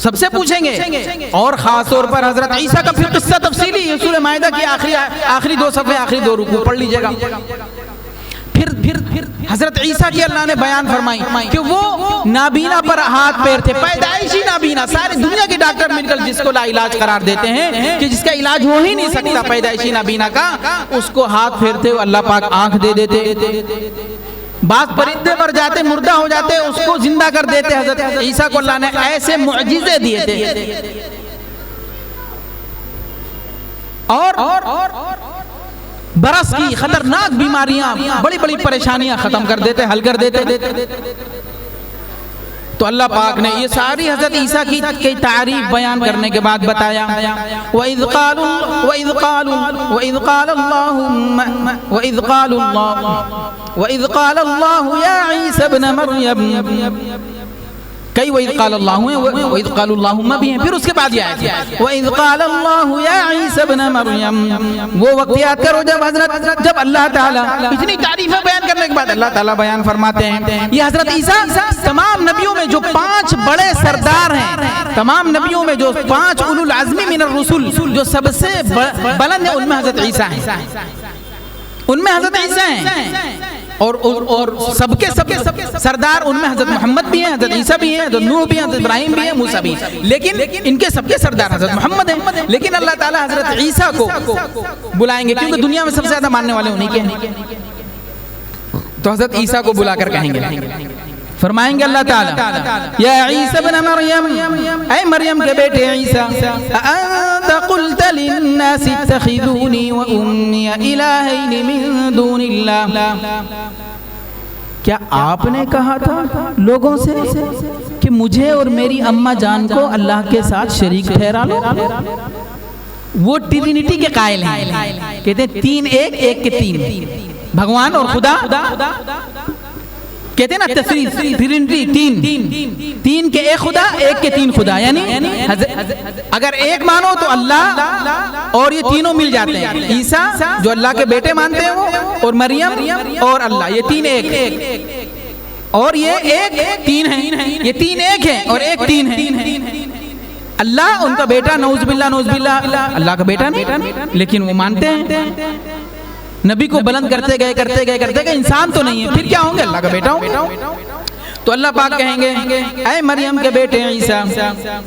سب سے پوچھیں گے۔ اور خاص طور پر حضرت عیسیٰ کا پھر قصہ تفصیلی سورہ مائدہ کی آخری 2 صفحے، آخری 2 رکوع پڑھ لیجئے گا۔ پھر حضرت عیسیٰ کی اللہ نے بیان فرمائی کہ وہ نابینا پر ہاتھ پیر تھے، پیدائشی نابینا. ساری دنیا کے ڈاکٹر مل کر جس کو لا علاج قرار دیتے ہیں کہ جس کا علاج ہو ہی نہیں سکتا پیدائشی نابینا کا، اس کو ہاتھ پھیرتے ہوئے اللہ پاک آنکھ دے دیتے. بعض پرندے مر جاتے، مردہ ہو جاتے، اس کو زندہ کر دیتے. حضرت عیسیٰ کو اللہ نے ایسے معجزے دیے تھے. اور برس کی خطرناک بیماریاں، بڑی بڑی پریشانیاں ختم کر دیتے، حل کر دیتے. تو اللہ پاک نے یہ ساری حضرت عیسیٰ کی تعریف بیان کرنے کے بعد بتایا وَإِذْ قَالَ اللَّهُ يَا عِيسَى ابْنَ مَرْيَمَ. کئی وَإِذْ قَالَ اللَّهُ ہیں، وَإِذْ قَالَ اللَّهُمَّ بھی ہیں. پھر اس کے بعد یہ آیت ہے وَإِذْ قَالَ اللَّهُ يَا عِيسَى ابْنَ مَرْيَمَ. وہ وقت یاد کرو جب اللہ تعالیٰ اتنی تعریفیں بیان کرنے کے بعد اللہ تعالیٰ بیان فرماتے ہیں یہ حضرت عیسیٰ تمام نبیوں میں جو 5 بڑے سردار ہیں، تمام نبیوں میں جو 5 اولو العزم من الرسل جو سب سے بلند ہیں، ان میں حضرت عیسیٰ ہیں، ان میں حضرت عیسیٰ ہیں. اور سب کے سردار ان میں حضرت محمد بھی ہیں، حضرت عیسیٰ بھی ہیں، حضرت نوح بھی ہیں، حضرت ابراہیم بھی ہیں، موسیٰ بھی ہیں. لیکن ان کے سب کے سردار حضرت محمد ہیں. لیکن اللہ تعالیٰ حضرت عیسیٰ کو بلائیں گے کیونکہ دنیا میں سب سے زیادہ ماننے والے انہی کے ہیں. تو حضرت عیسیٰ کو بلا کر کہیں گے، فرمائیں گے اللہ تعالیٰ یا عیسیٰ ابن مریم، اے مریم کے بیٹے عیسیٰ، انت قلت للناس اتخذونی و امی الہین من دون اللہ. کیا آپ نے کہا تھا لوگوں سے کہ مجھے اور میری اماں جان کو اللہ کے ساتھ شریک ٹھہرا لو؟ وہ ٹرینٹی کے قائل ہیں، کہتے ہیں 3 ایک، ایک کے 3، بھگوان اور خدا. کہتے ہیں نا تثلیث، ٹرینٹی، 3 کے ایک خدا، ایک کے 3 خدا. یعنی اگر ایک مانو تو اللہ اور یہ تینوں مل جاتے ہیں. عیسیٰ جو اللہ کے بیٹے مانتے ہیں وہ، اور مریم اور اللہ، یہ 3 ایک، اور یہ 1 3 ہیں. یہ 3 ایک ہیں اور 1 3 ہیں. اللہ ان کا بیٹا، نعوذ باللہ اللہ کا بیٹا نہیں، لیکن وہ مانتے ہیں. نبی کو بلند کرتے گئے انسان تو نہیں ہے، پھر کیا ہوں گے؟ اللہ کا بیٹا ہوں. تو اللہ پاک کہیں گے اے مریم کے بیٹے عیسیٰ،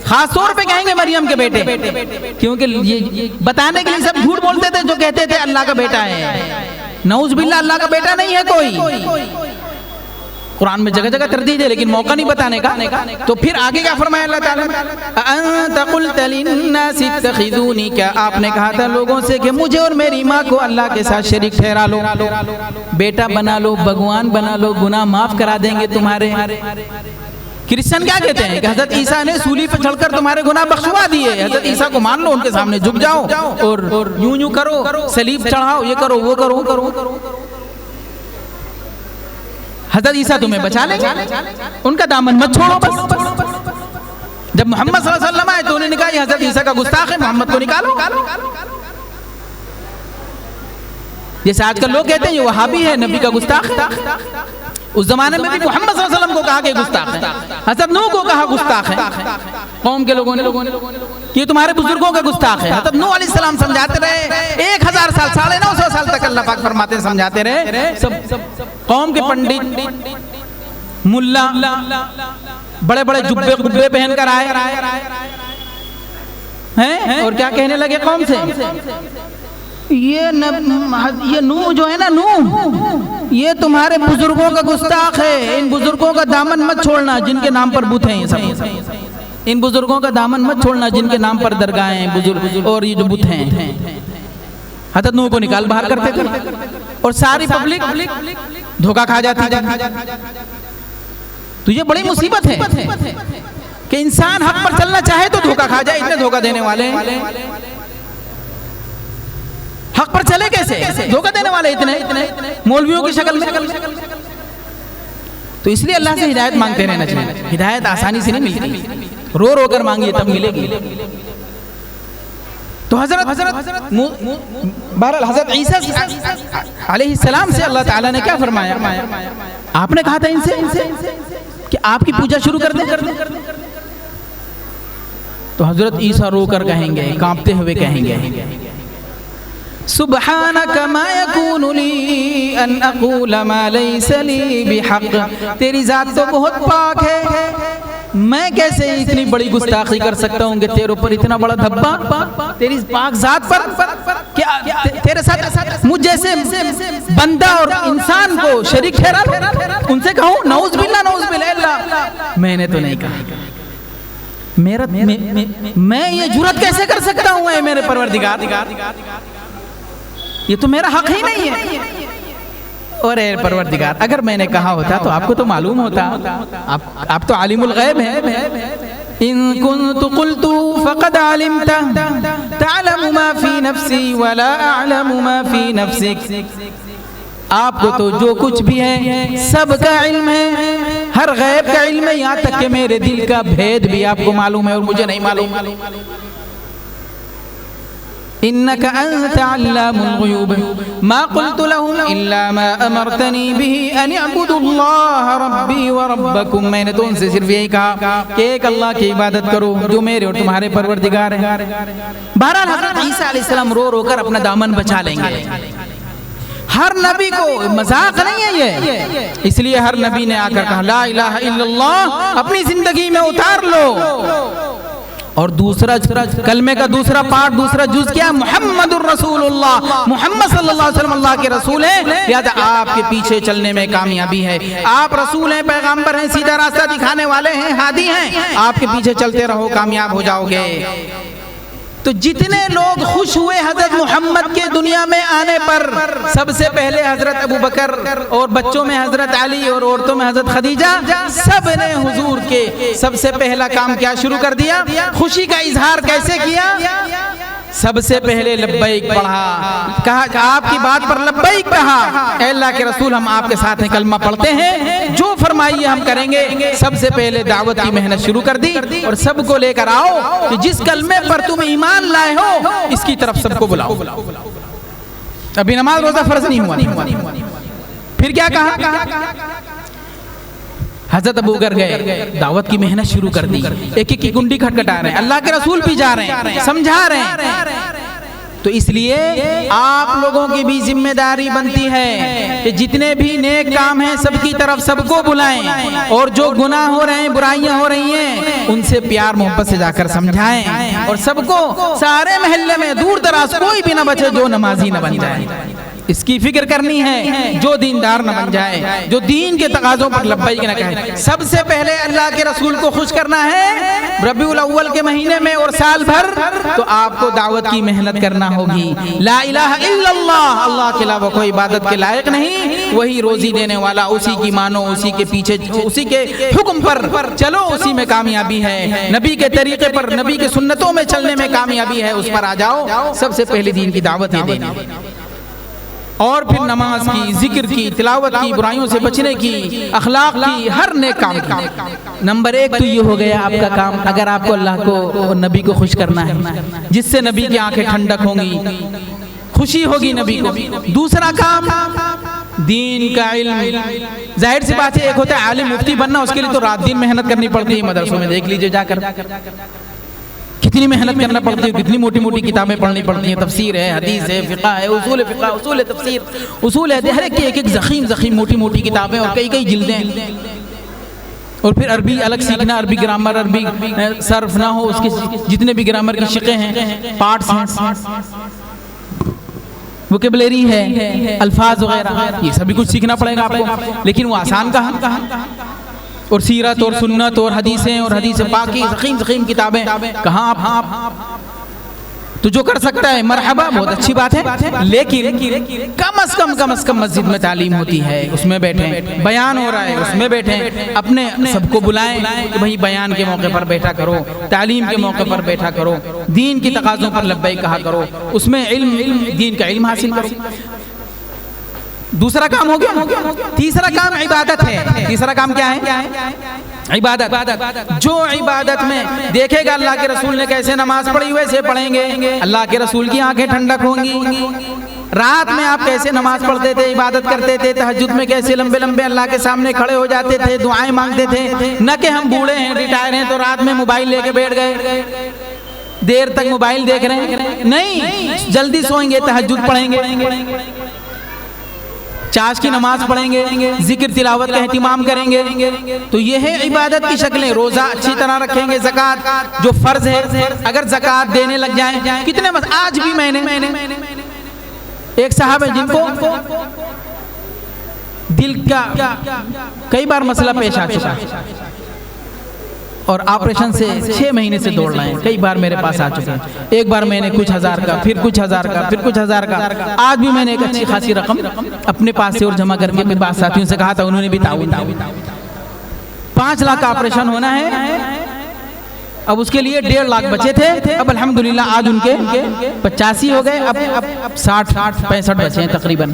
خاص طور پہ کہیں گے مریم کے بیٹے، کیونکہ یہ بتانے کے لیے سب جھوٹ بولتے تھے جو کہتے تھے اللہ کا بیٹا ہے. نعوذ باللہ اللہ کا بیٹا نہیں ہے کوئی. قرآن میں جگہ جگہ تردید ہے لیکن موقع نہیں بتانے کا. تو پھر آگے کیا فرمایا اللہ تعالیٰ؟ انت قلت للناس اتخذونی، کیا آپ نے کہا تھا لوگوں سے کہ مجھے اور میری ماں کو اللہ کے ساتھ شریک ٹھہرا لو، بیٹا بنا لو، بھگوان بنا لو، گناہ معاف کرا دیں گے تمہارے. کرسچن کیا کہتے ہیں کہ حضرت عیسیٰ نے سولی پہ چڑھ کر تمہارے گناہ بخشوا دیے، حضرت عیسیٰ کو مان لو، ان کے سامنے جھک جاؤ اور یوں کرو، صلیب چڑھاؤ، یہ کرو وہ کرو. حضرت عیسیٰ تمہیں بچا لیں گے، ان کا دامن مت چھوڑو بس. جب محمد صلی اللہ علیہ وسلم آئے تو انہوں نے کہا یہ حضرت عیسیٰ کا گستاخ ہے، محمد کو نکالو. جیسے آج کل لوگ کہتے ہیں یہ وہابی ہے، نبی کا گستاخ ہے. اس زمانے میں بھی محمد صلی اللہ علیہ وسلم کو کہا کہ گستاخ ہے، حضرت نوح کو کہا گستاخ ہے، قوم کے لوگوں نے کہ یہ تمہارے بزرگوں کا گستاخ ہے. حضرت نوح علیہ السلام سمجھاتے رہے 1000 سال، 950 سال تک اللہ پاک فرماتے ہیں سمجھاتے رہے. سب قوم کے پنڈت ملا بڑے بڑے جبے پہن کر آئے ہیں اور کیا کہنے لگے قوم سے؟ یہ نوح جو ہے نا، نوح یہ تمہارے بزرگوں کا گستاخ ہے، ان بزرگوں کا دامن مت چھوڑنا جن کے نام پر بت ہیں. یہ سب ان بزرگوں کا دامن مت چھوڑنا جن کے نام پر درگاہیں ہیں بزرگ اور یہ جو بت ہیں. حضرت نوح کو نکال باہر کرتے تھے اور ساری پبلک دھوکہ کھا جاتی. تو یہ بڑی مصیبت ہے کہ انسان حق پر چلنا چاہے تو دھوکہ کھا جائے. اتنے دھوکہ دینے والے ہیں، حق پر چلے کیسے؟ دھوکہ دینے والے اتنے مولویوں کی شکل میں. تو اس لیے اللہ سے ہدایت مانگتے رہنا چاہیے. ہدایت آسانی سے نہیں ملتی، رو رو کر مانگیے تب ملے گی. تو بہرحال حضرت عیسیٰ علیہ السلام سے اللہ تعالیٰ نے کیا فرمایا؟ آپ نے کہا تھا ان سے کہ آپ کی پوجا شروع کر دیں. تو حضرت عیسیٰ رو کر کہیں گے، کانپتے ہوئے کہیں گے سبحانک ما یکون لی ان اقول ما لیس لی بحق، تیری ذات تو بہت پاک ہے، میں کیسے اتنی بڑی گستاخی کر سکتا ہوں کہ تیرے اوپر اتنا بڑا دھبا، تیری پاک ذات پر کیا تیرے ساتھ مجھ جیسے بندہ اور انسان کو شریک ٹھہرا، ان سے کہوں نعوذ باللہ نعوذ باللہ، اللہ میں نے تو نہیں کہا، میں یہ جرات کیسے کر سکتا ہوں اے میرے پروردگار، یہ تو میرا حق ہی نہیں ہے۔ اور اے پروردگار اگر میں نے کہا ہوتا تو آپ کو تو معلوم ہوتا، آپ تو عالم الغیب ہیں، ان كنت قلت فقد علمت تعلم ما في نفسي ولا اعلم ما في نفسك، آپ کو تو جو کچھ بھی ہے سب کا علم ہے، ہر غیب کا علم ہے، یہاں تک کہ میرے دل کا بھید بھی آپ کو معلوم ہے اور مجھے نہیں معلوم۔ انك انت علام الغیوب ما قلت لهم الا ما امرتني به ان اعبدوا الله ربي وربكم، میں نے تو ان سے صرف یہی کہا کہ ایک اللہ کی عبادت کرو جو میرے اور تمہارے پروردگار ہیں۔ بہرحال حضرت عیسیٰ علیہ السلام رو رو کر اپنا دامن بچا لیں گے، ہر نبی کو مذاق نہیں ہے یہ، اس لیے ہر نبی نے آ کر کہا لا الہ الا اللہ اپنی زندگی میں اتار لو، اور دوسرا کلمے کا دوسرا پارٹ دوسرا جز کیا، محمد الرسول اللہ، محمد صلی اللہ علیہ وسلم اللہ کے رسول ہیں، لہذا آپ کے پیچھے چلنے میں کامیابی ہے، آپ رسول ہیں، پیغامبر ہیں، سیدھا راستہ دکھانے والے ہیں، ہادی ہیں، آپ کے پیچھے چلتے رہو کامیاب ہو جاؤ گے۔ تو جتنے لوگ خوش ہوئے حضرت محمد کے دنیا میں آنے پر، سب سے پہلے حضرت ابو بکر اور بچوں میں حضرت علی اور عورتوں میں حضرت خدیجہ، سب نے حضور کے سب سے پہلا کام کیا شروع کر دیا، خوشی کا اظہار کیسے کیا، سب سے پہلے لبیک پڑھا، کہا کہ آپ کی بات پر لبیک کہا، اے اللہ کے رسول ہم آپ کے ساتھ ہیں، کلمہ پڑھتے ہیں، جو فرمائیے ہم کریں گے۔ سب سے پہلے دعوت کی محنت شروع کر دی اور سب کو لے کر آؤ کہ جس کلمے پر تم ایمان لائے ہو اس کی طرف سب کو بلاؤ۔ ابھی نماز روزہ فرض نہیں ہوا، پھر کیا کہا، حضرت ابو بکر گئے، دعوت کی محنت شروع کر دی، ایک ایک کی گنڈی کھٹکھٹا رہے ہیں، اللہ کے رسول بھی جا رہے ہیں، سمجھا رہے ہیں۔ تو اس لیے آپ لوگوں کی بھی ذمہ داری بنتی ہے کہ جتنے بھی نیک کام ہیں سب کی طرف سب کو بلائیں، اور جو گناہ ہو رہے ہیں برائیاں ہو رہی ہیں ان سے پیار محبت سے جا کر سمجھائیں، اور سب کو سارے محلے میں دور دراز کوئی بھی نہ بچے جو نمازی نہ بن جائے، اس کی فکر کرنی ہے، جو دیندار نہ بن جائے، جو دین کے تقاضوں پر لبیک نہ کہے۔ سب سے پہلے اللہ کے رسول کو خوش کرنا ہے ربیع الاول کے مہینے میں اور سال بھر، تو آپ کو دعوت کی محنت کرنا ہوگی، لا الہ الا اللہ، اللہ کے علاوہ کوئی عبادت کے لائق نہیں، وہی روزی دینے والا، اسی کی مانو، اسی کے پیچھے، اسی کے حکم پر چلو، اسی میں کامیابی ہے، نبی کے طریقے پر، نبی کے سنتوں میں چلنے میں کامیابی ہے، اس پر آ جاؤ۔ سب سے پہلی دین کی دعوت ہی دینی، اور پھر نماز کی، ذکر کی، تلاوت کی، برائیوں سے بچنے کی، اخلاق کی، ہر نیک کام کی۔ نمبر ایک تو یہ ہو گیا آپ کا کام، اگر آپ کو اللہ کو اور نبی کو خوش کرنا ہے، جس سے نبی کی آنکھیں ٹھنڈک ہوں گی، خوشی ہوگی نبی کو۔ دوسرا کام دین کا علم، ظاہر سی بات ہے ایک ہوتا ہے عالم مفتی بننا، اس کے لیے تو رات دن محنت کرنی پڑتی ہے، مدرسوں میں دیکھ لیجئے جا کر کتنی محنت کرنا پڑتی ہے، کتنی موٹی موٹی کتابیں پڑھنی پڑتی ہیں، تفسیر ہے، حدیث ہے، فقہ ہے، اصول فقہ، اصول تفسیر، اصول ہے، ہر ایک کی ایک ایک زخیم موٹی موٹی کتابیں اور کئی جلدیں، اور پھر عربی الگ سیکھنا، عربی گرامر، عربی صرف نہ ہو، اس کے جتنے بھی گرامر کی شقیں ہیں، پارٹس ہیں، ووکیبلری ہے، الفاظ وغیرہ، یہ سبھی کچھ سیکھنا پڑے گا آپ کو، لیکن وہ آسان کہاں، اور سیرت اور سنت اور حدیثیں اور حدیث پاکی، زخیم کتابیں کہاں آپ، تو جو کر سکتا ہے مرحبا، بہت اچھی بات ہے، لیکن کم از کم مسجد میں تعلیم ہوتی ہے، اس میں بیٹھیں، بیان ہو رہا ہے اس میں بیٹھیں، اپنے سب کو بلائیں کہ بھئی بیان کے موقع پر بیٹھا کرو، تعلیم کے موقع پر بیٹھا کرو، دین کی تقاضوں پر لبیک کہا کرو، اس میں علم، دین کا علم حاصل کرو۔ دوسرا کام ہو گیا، تیسرا کام عبادت ہے۔ تیسرا کام کیا ہے؟ عبادت۔ جو عبادت میں دیکھے گا اللہ کے رسول نے کیسے نماز پڑھی ویسے پڑھیں گے، اللہ کے رسول کی آنکھیں ٹھنڈک ہوں گی۔ رات میں آپ کیسے نماز پڑھتے تھے، عبادت کرتے تھے، تہجد میں کیسے لمبے لمبے اللہ کے سامنے کھڑے ہو جاتے تھے، دعائیں مانگتے تھے، نہ کہ ہم بوڑھے ہیں، ریٹائر ہیں تو رات میں موبائل لے کے بیٹھ گئے، دیر تک موبائل دیکھ رہے ہیں؟ نہیں، جلدی سوئیں گے، تہجد پڑھیں گے، چاش کی نماز پڑھیں گے، ذکر تلاوت کا اہتمام کریں گے. تو یہ ہے عبادت کی شکلیں. روزہ اچھی طرح رکھیں گے، زکوٰۃ جو فرض ہے اگر زکوٰۃ دینے لگ جائیں. کتنے آج بھی میں نے ایک صاحب ہے جن کو دل کا کئی بار مسئلہ پیش آ چکا اور آپریشن سے 6 مہینے سے دوڑ رہے ہیں. کئی بار میرے پاس آ چکے ہیں. ایک بار میں نے کچھ ہزار کا، پھر کچھ ہزار کا، پھر کچھ ہزار کا. آج بھی میں نے ایک اچھی خاصی رقم اپنے پاس سے اور جمع کر کے میرے پاس ساتھیوں سے کہا تھا، انہوں نے بھی تعاون. 5 لاکھ کا آپریشن ہونا ہے. اب اس کے لیے 1.5 لاکھ بچے تھے. اب الحمدللہ آج ان کے 85 ہو گئے. اب 60-65 بچے ہیں تقریباً.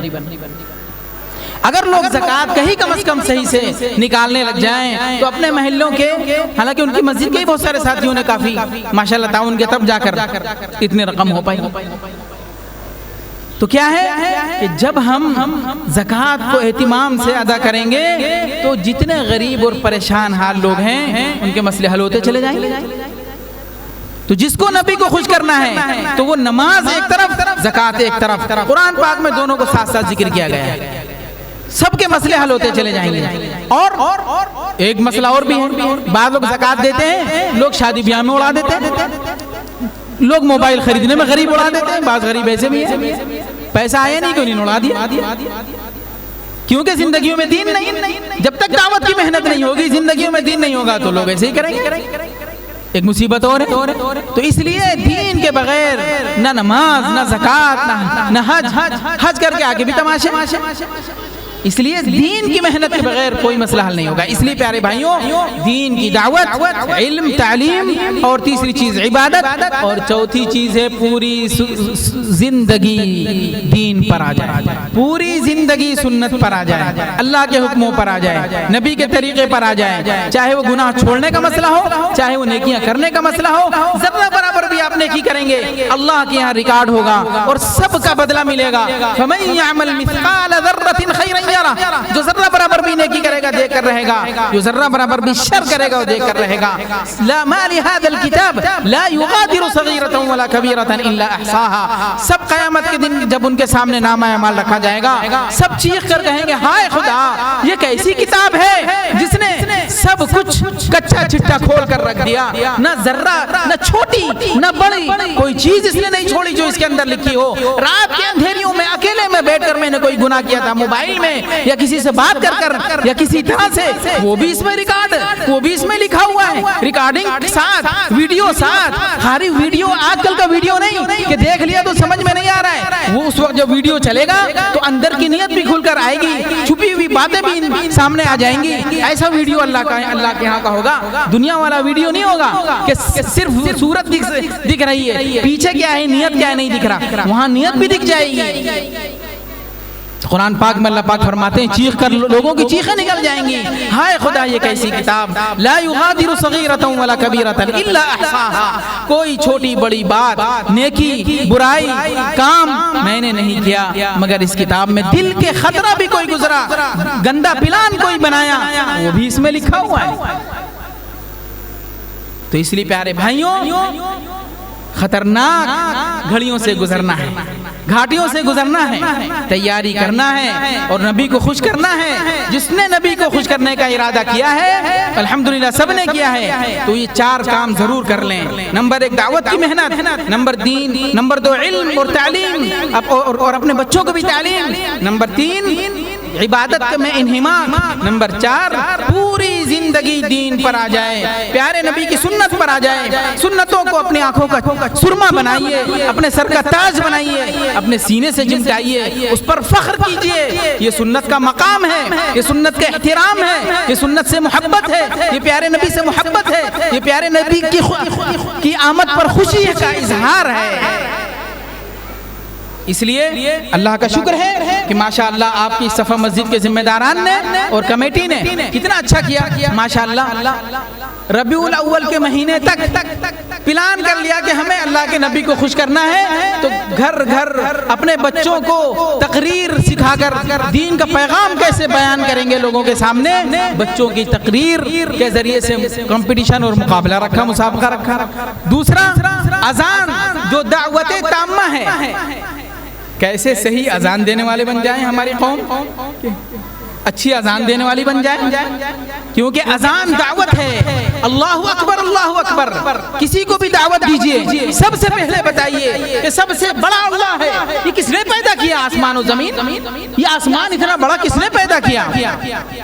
اگر لوگ زکوٰۃ کہیں کم از کم صحیح سے نکالنے لگ جائیں تو اپنے محلوں کے، حالانکہ ان کی مسجد کے بہت سارے ساتھیوں نے کافی ماشاءاللہ تعاون کے تب جا کر اتنے رقم ہو پائی. تو کیا ہے کہ جب ہم زکوٰۃ کو اہتمام سے ادا کریں گے تو جتنے غریب اور پریشان حال لوگ ہیں ان کے مسئلے حل ہوتے چلے جائیں گے. تو جس کو نبی کو خوش کرنا ہے تو وہ نماز ایک طرف، زکوٰۃ ایک طرف. قرآن پاک میں دونوں کو ساتھ ساتھ ذکر کیا گیا ہے. سب کے مسئلے حل ہوتے چلے جائیں گے. اور ایک مسئلہ اور بھی ہے. بعض لوگ زکوٰۃ دیتے ہیں، لوگ شادی بیاہ میں اڑا دیتے ہیں، لوگ موبائل خریدنے میں غریب اڑا دیتے ہیں. بعض غریب ایسے بھی ہیں پیسہ آیا نہیں کہ انہیں اڑا دیا، کیونکہ زندگیوں میں دین نہیں. جب تک دعوت کی محنت نہیں ہوگی، زندگیوں میں دین نہیں ہوگا تو لوگ ایسے ہی کریں گے. ایک مصیبت اور ہے. تو اس لیے دین کے بغیر نہ نماز، نہ زکوٰۃ، نہ حج کر کے آگے بھی تماشے. اس لیے دین کی محنت کے بغیر کوئی مسئلہ حل نہیں ہوگا. اس لیے پیارے بھائیوں، دین کی دعوت، علم، تعلیم، اور تیسری چیز عبادت، اور چوتھی چیز ہے پوری زندگی دین پر آ جائے، پوری زندگی سنت پر آ جائے، اللہ کے حکموں پر آ جائے، نبی کے طریقے پر آ جائے. چاہے وہ گناہ چھوڑنے کا مسئلہ ہو، چاہے وہ نیکیاں کرنے کا مسئلہ ہو، ذرہ برابر بھی آپ نیکی کریں گے اللہ کے یہاں ریکارڈ ہوگا اور سب کا بدلہ ملے گا. فَمَن يَعْمَلْ مِثْقَالَ ذَرَّةٍ خَيْرًا جو ذرہ برابر بھی نیکی کرے گا دیکھ کر رہے گا، جو ذرہ برابر بھی شر کرے گا وہ دیکھ کر رہے گا. لا ما لهذا الكتاب لا يغادر صغيرة ولا كبيرة الا احصاها. سب قیامت کے دن جب ان کے سامنے نامہ اعمال رکھا جائے گا، سب چیخ کر کہیں گے ہائے خدا، یہ کیسی کتاب ہے جس نے سب کچھ کچا چٹا کھول کر رکھ دیا، نہ ذرہ، نہ چھوٹی نہ بڑی کوئی چیز اس نے نہیں چھوڑی جو اس کے اندر لکھی ہو. رات کے اندھیریوں میں اکیلے میں بیٹھ کر میں نے کوئی گناہ کیا تھا موبائل میں یا کسی سے بات کر یا کسی طرح سے، وہ بھی اس میں ریکارڈ، وہ بھی اس میں لکھا ہوا ہے. ریکارڈنگ ساتھ، ویڈیو ساتھ. خالی ویڈیو، آج کل کا ویڈیو نہیں کہ دیکھ لیا تو سمجھ میں نہیں آ رہا ہے. وہ اس وقت جب ویڈیو چلے گا تو اندر کی نیت بھی کھل کر آئے گی، چھپی ہوئی باتیں بھی سامنے آ جائیں گی. ایسا ویڈیو اللہ کے یہاں کا ہوگا. دنیا والا ویڈیو نہیں ہوگا کہ صرف صورت دکھ رہی ہے، پیچھے کیا ہے، نیت کیا ہے نہیں دکھ رہا. وہاں نیت بھی دکھ جائے گی. قرآن پاک میں اللہ پاک فرماتے ہیں چیخ کر لوگوں کی چیخیں نکل جائیں گی، ہائے خدا یہ کیسی کتاب. لا یغادر صغیرۃ ولا کبیرۃ الا احصاها. کوئی چھوٹی بڑی بات، نیکی، برائی، کام میں نے نہیں کیا مگر اس کتاب میں دل کے خطرہ بھی کوئی گزرا، گندا پلان کوئی بنایا، وہ بھی اس میں لکھا ہوا ہے. تو اس لیے پیارے بھائیوں، خطرناک گھڑیوں سے گزرنا ہے، گھاٹیوں سے گزرنا ہے، تیاری کرنا ہے اور نبی کو خوش کرنا ہے. جس نے نبی کو خوش کرنے کا ارادہ کیا ہے الحمدللہ سب نے کیا ہے، تو یہ 4 کام ضرور کر لیں. نمبر 1 دعوت کی محنت، نمبر 3 نمبر 2 علم اور تعلیم اور اپنے بچوں کو بھی تعلیم، نمبر 3 عبادت میں انہمام، نمبر 4 پوری زندگی دین پر آ جائے، پیارے نبی کی سنت پر آ جائے. سنتوں کو اپنی آنکھوں کا سرما بنائیے، اپنے سر کا تاج بنائیے، اپنے سینے سے چمٹائیے، اس پر فخر کیجئے. یہ سنت کا مقام ہے، یہ سنت کا احترام ہے، یہ سنت سے محبت ہے، یہ پیارے نبی سے محبت ہے، یہ پیارے نبی کی آمد پر خوشی کا اظہار ہے. اس لیے اللہ کا شکر ہے کہ ماشاءاللہ آپ کی صفا مسجد کے ذمہ داران نے اور کمیٹی نے کتنا اچھا کیا. ماشاءاللہ ربیع الاول کے مہینے تک پلان کر لیا کہ ہمیں اللہ کے نبی کو خوش کرنا ہے تو گھر گھر اپنے بچوں کو تقریر سکھا کر دین کا پیغام کیسے بیان کریں گے لوگوں کے سامنے، بچوں کی تقریر کے ذریعے سے کمپٹیشن اور مقابلہ رکھا، مسابقہ رکھا۔ دوسرا اذان جو دعوت تامہ ہے، کیسے صحیح اذان دینے والے بن جائیں ہماری قوم، اچھی اذان دینے والی بن جائے، کیونکہ اذان دعوت ہے۔ اللہ اکبر اللہ اکبر، کسی کو بھی دعوت دیجئے سب سے پہلے بتائیے کہ سب سے بڑا اللہ ہے۔ یہ کس نے پیدا کیا آسمان و زمین؟ یہ آسمان اتنا بڑا کس نے پیدا کیا؟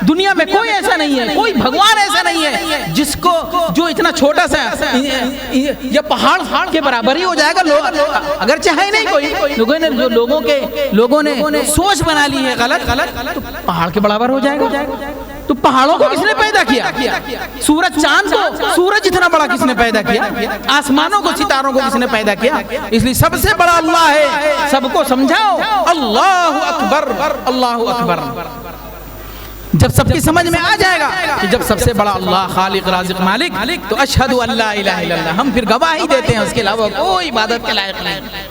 دنیا میں کوئی ایسا نہیں ہے، کوئی بھگوان ایسا نہیں ہے جس کو جو اتنا چھوٹا سا یا پہاڑ کے برابر ہی ہو جائے گا۔ لوگ اگر چاہے نہیں، کوئی لوگوں نے سوچ بنا لی ہے غلط، تو پہاڑ کے برابر ہو جائے گا۔ تو پہاڑوں کو کس نے پیدا کیا؟ سورج چاند کو، سورج اتنا بڑا کس نے پیدا کیا؟ آسمانوں کو، ستاروں کو کس نے پیدا کیا؟ اس لیے سب سے بڑا اللہ ہے۔ سب کو سمجھاؤ اللہ اکبر اللہ اکبر۔ جب سب کی سمجھ میں آ جائے گا کہ جب سب سے بڑا اللہ خالق رازق مالک، تو اشہد ان لا الہ الا اللہ، ہم پھر گواہی دیتے ہیں اس کے علاوہ کوئی عبادت کے لائق نہیں۔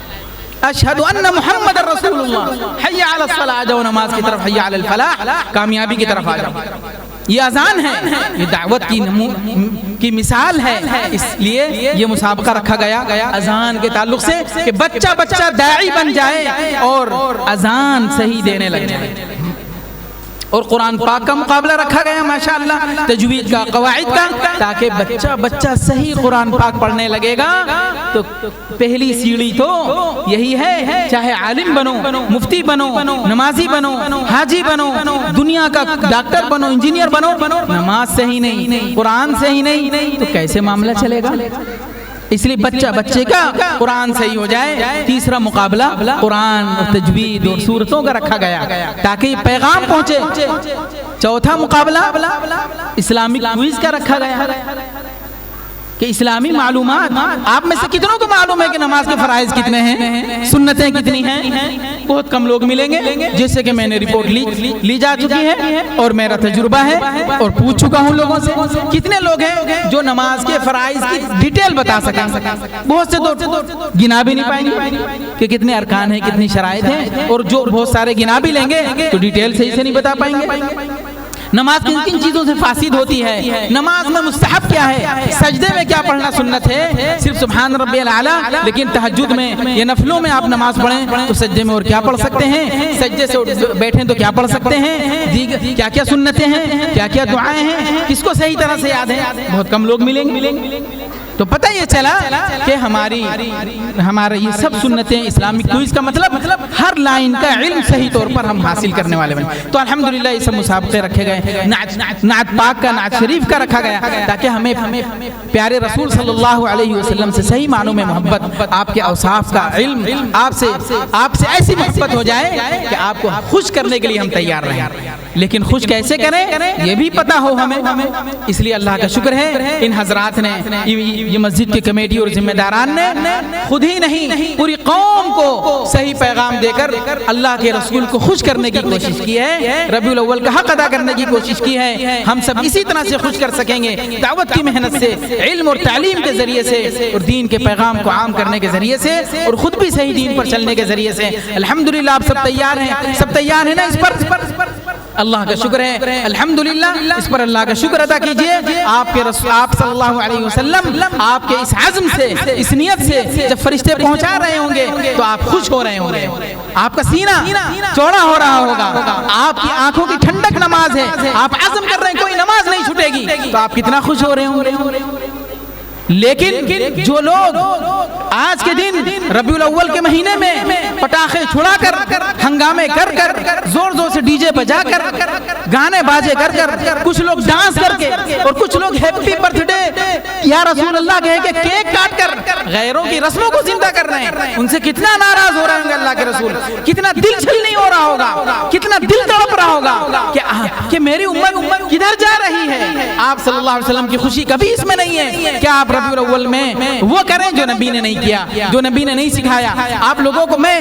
اشہد ان محمد رسول اللہ، حی علی الصلاۃ، جاؤ نماز کی طرف، حی علی الفلاح، کامیابی کی طرف آ جاؤ۔ یہ اذان ہے، یہ دعوت کی مثال ہے، اس لیے یہ مسابقہ رکھا گیا اذان کے تعلق سے کہ بچہ داعی بن جائے اور اذان صحیح دینے لگ جائے۔ اور قرآن پاک کا مقابلہ رکھا گیا ماشاءاللہ، تجوید کا، قواعد کا، تاکہ بچہ صحیح قرآن پاک پڑھنے لگے گا۔ تو پہلی سیڑھی تو یہی ہے، چاہے عالم بنو، مفتی بنو، نمازی بنو، حاجی بنو، دنیا کا ڈاکٹر بنو، انجینئر بنو، نماز صحیح نہیں، قرآن صحیح نہیں، تو کیسے معاملہ چلے گا؟ اس لیے بچے کا قرآن صحیح ہو جائے۔ تیسرا مقابلہ قرآن اور تجوید اور سورتوں کا رکھا گیا تاکہ یہ پیغام پہنچے۔ چوتھا مقابلہ اسلامک کوئز کا رکھا گیا کہ اسلامی معلومات، آپ میں سے کتنوں کو معلوم ہے کہ نماز کے فرائض کتنے ہیں، سنتیں کتنی ہیں؟ بہت کم لوگ ملیں گے، جیسے کہ میں نے رپورٹ لی جا چکی ہے اور میرا تجربہ ہے اور پوچھ چکا ہوں لوگوں سے۔ کتنے لوگ ہیں جو نماز کے فرائض کی ڈیٹیل بتا سکیں؟ بہت سے تو گنا بھی نہیں پائیں گے کہ کتنے ارکان ہیں، کتنی شرائط ہیں، اور جو بہت سارے گنا بھی لیں گے تو ڈیٹیل صحیح سے نہیں بتا پائیں گے۔ نماز کن کن چیزوں سے فاسد ہوتی ہے، نماز میں مستحب کیا ہے، سجدے میں کیا پڑھنا سنت ہے، صرف سبحان ربی الاعلی، لیکن تہجد میں یا نفلوں میں آپ نماز پڑھیں تو سجدے میں اور کیا پڑھ سکتے ہیں، سجدے سے بیٹھیں تو کیا پڑھ سکتے ہیں، کیا کیا سنتیں ہیں، کیا کیا دعائیں ہیں، کس کو صحیح طرح سے یاد ہے؟ بہت کم لوگ ملیں گے۔ تو پتہ یہ چلا کہ ہمارا یہ سب سنتیں اسلامک کوئز کا مطلب ہر لائن کا علم صحیح طور پر ہم حاصل کرنے والے بنے۔ تو الحمدللہ یہ سب مسابقے رکھے گئے، نعت پاک کا، نعت شریف کا رکھا گیا تاکہ ہمیں پیارے رسول صلی اللہ علیہ وسلم سے صحیح معنوں میں محبت، آپ کے اوصاف کا علم، آپ سے ایسی محبت ہو جائے کہ آپ کو خوش کرنے کے لیے ہم تیار رہیں۔ لیکن خوش کیسے کریں یہ بھی پتہ ہو ہمیں۔ اس لیے اللہ کا شکر ہے ان حضرات نے، یہ مسجد کی کمیٹی اور ذمہ داران نے خود ہی نہیں پوری قوم کو صحیح پیغام دے کر اللہ کے رسول کو خوش کرنے کی کوشش کی ہے، ربیع الاول کا حق ادا کرنے کی کوشش کی ہے۔ ہم سب اسی طرح سے خوش کر سکیں گے دعوت کی محنت سے، علم اور تعلیم کے ذریعے سے، اور دین کے پیغام کو عام کرنے کے ذریعے سے، اور خود بھی صحیح دین پر چلنے کے ذریعے سے۔ الحمدللہ آپ سب تیار ہیں، سب تیار ہیں نا اس پر؟ اللہ کا شکر ہے، الحمدللہ اس پر اللہ کا شکر ادا کیجئے۔ آپ صلی اللہ علیہ وسلم آپ کے اس عزم سے، اس نیت سے جب فرشتے پہنچا رہے ہوں گے تو آپ خوش ہو رہے ہوں گے، آپ کا سینہ چوڑا ہو رہا ہوگا، آپ کی آنکھوں کی ٹھنڈک نماز ہے، آپ عزم کر رہے ہیں کوئی نماز نہیں چھوٹے گی، تو آپ کتنا خوش ہو رہے ہوں گے۔ لیکن جو لوگ آج کے دن ربیع الاول کے مہینے میں پٹاخے چھڑا کر، ہنگامے کر کر، زور زور سے ڈی جے بجا کر، گانے باجے کر کر، کچھ لوگ ڈانس کر کے، اور کچھ لوگ ہیپی برتھ ڈے یا رسول اللہ کہہ کے کیک کاٹ کر غیروں کی رسموں کو زندہ کر رہے ہیں، ان سے کتنا ناراض ہو رہے ہوں گے اللہ کے رسول، کتنا دل چھل نہیں ہو رہا ہوگا، کتنا دل تڑپ رہا ہوگا کہ میری امت کدھر جا رہی ہے۔ آپ صلی اللہ علیہ وسلم کی خوشی کبھی اس میں نہیں ہے کہ آپ ربیع الاول میں وہ کریں جو نبی نے نہیں کیا، جو نبی نے نہیں سکھایا۔ آپ لوگوں کو میں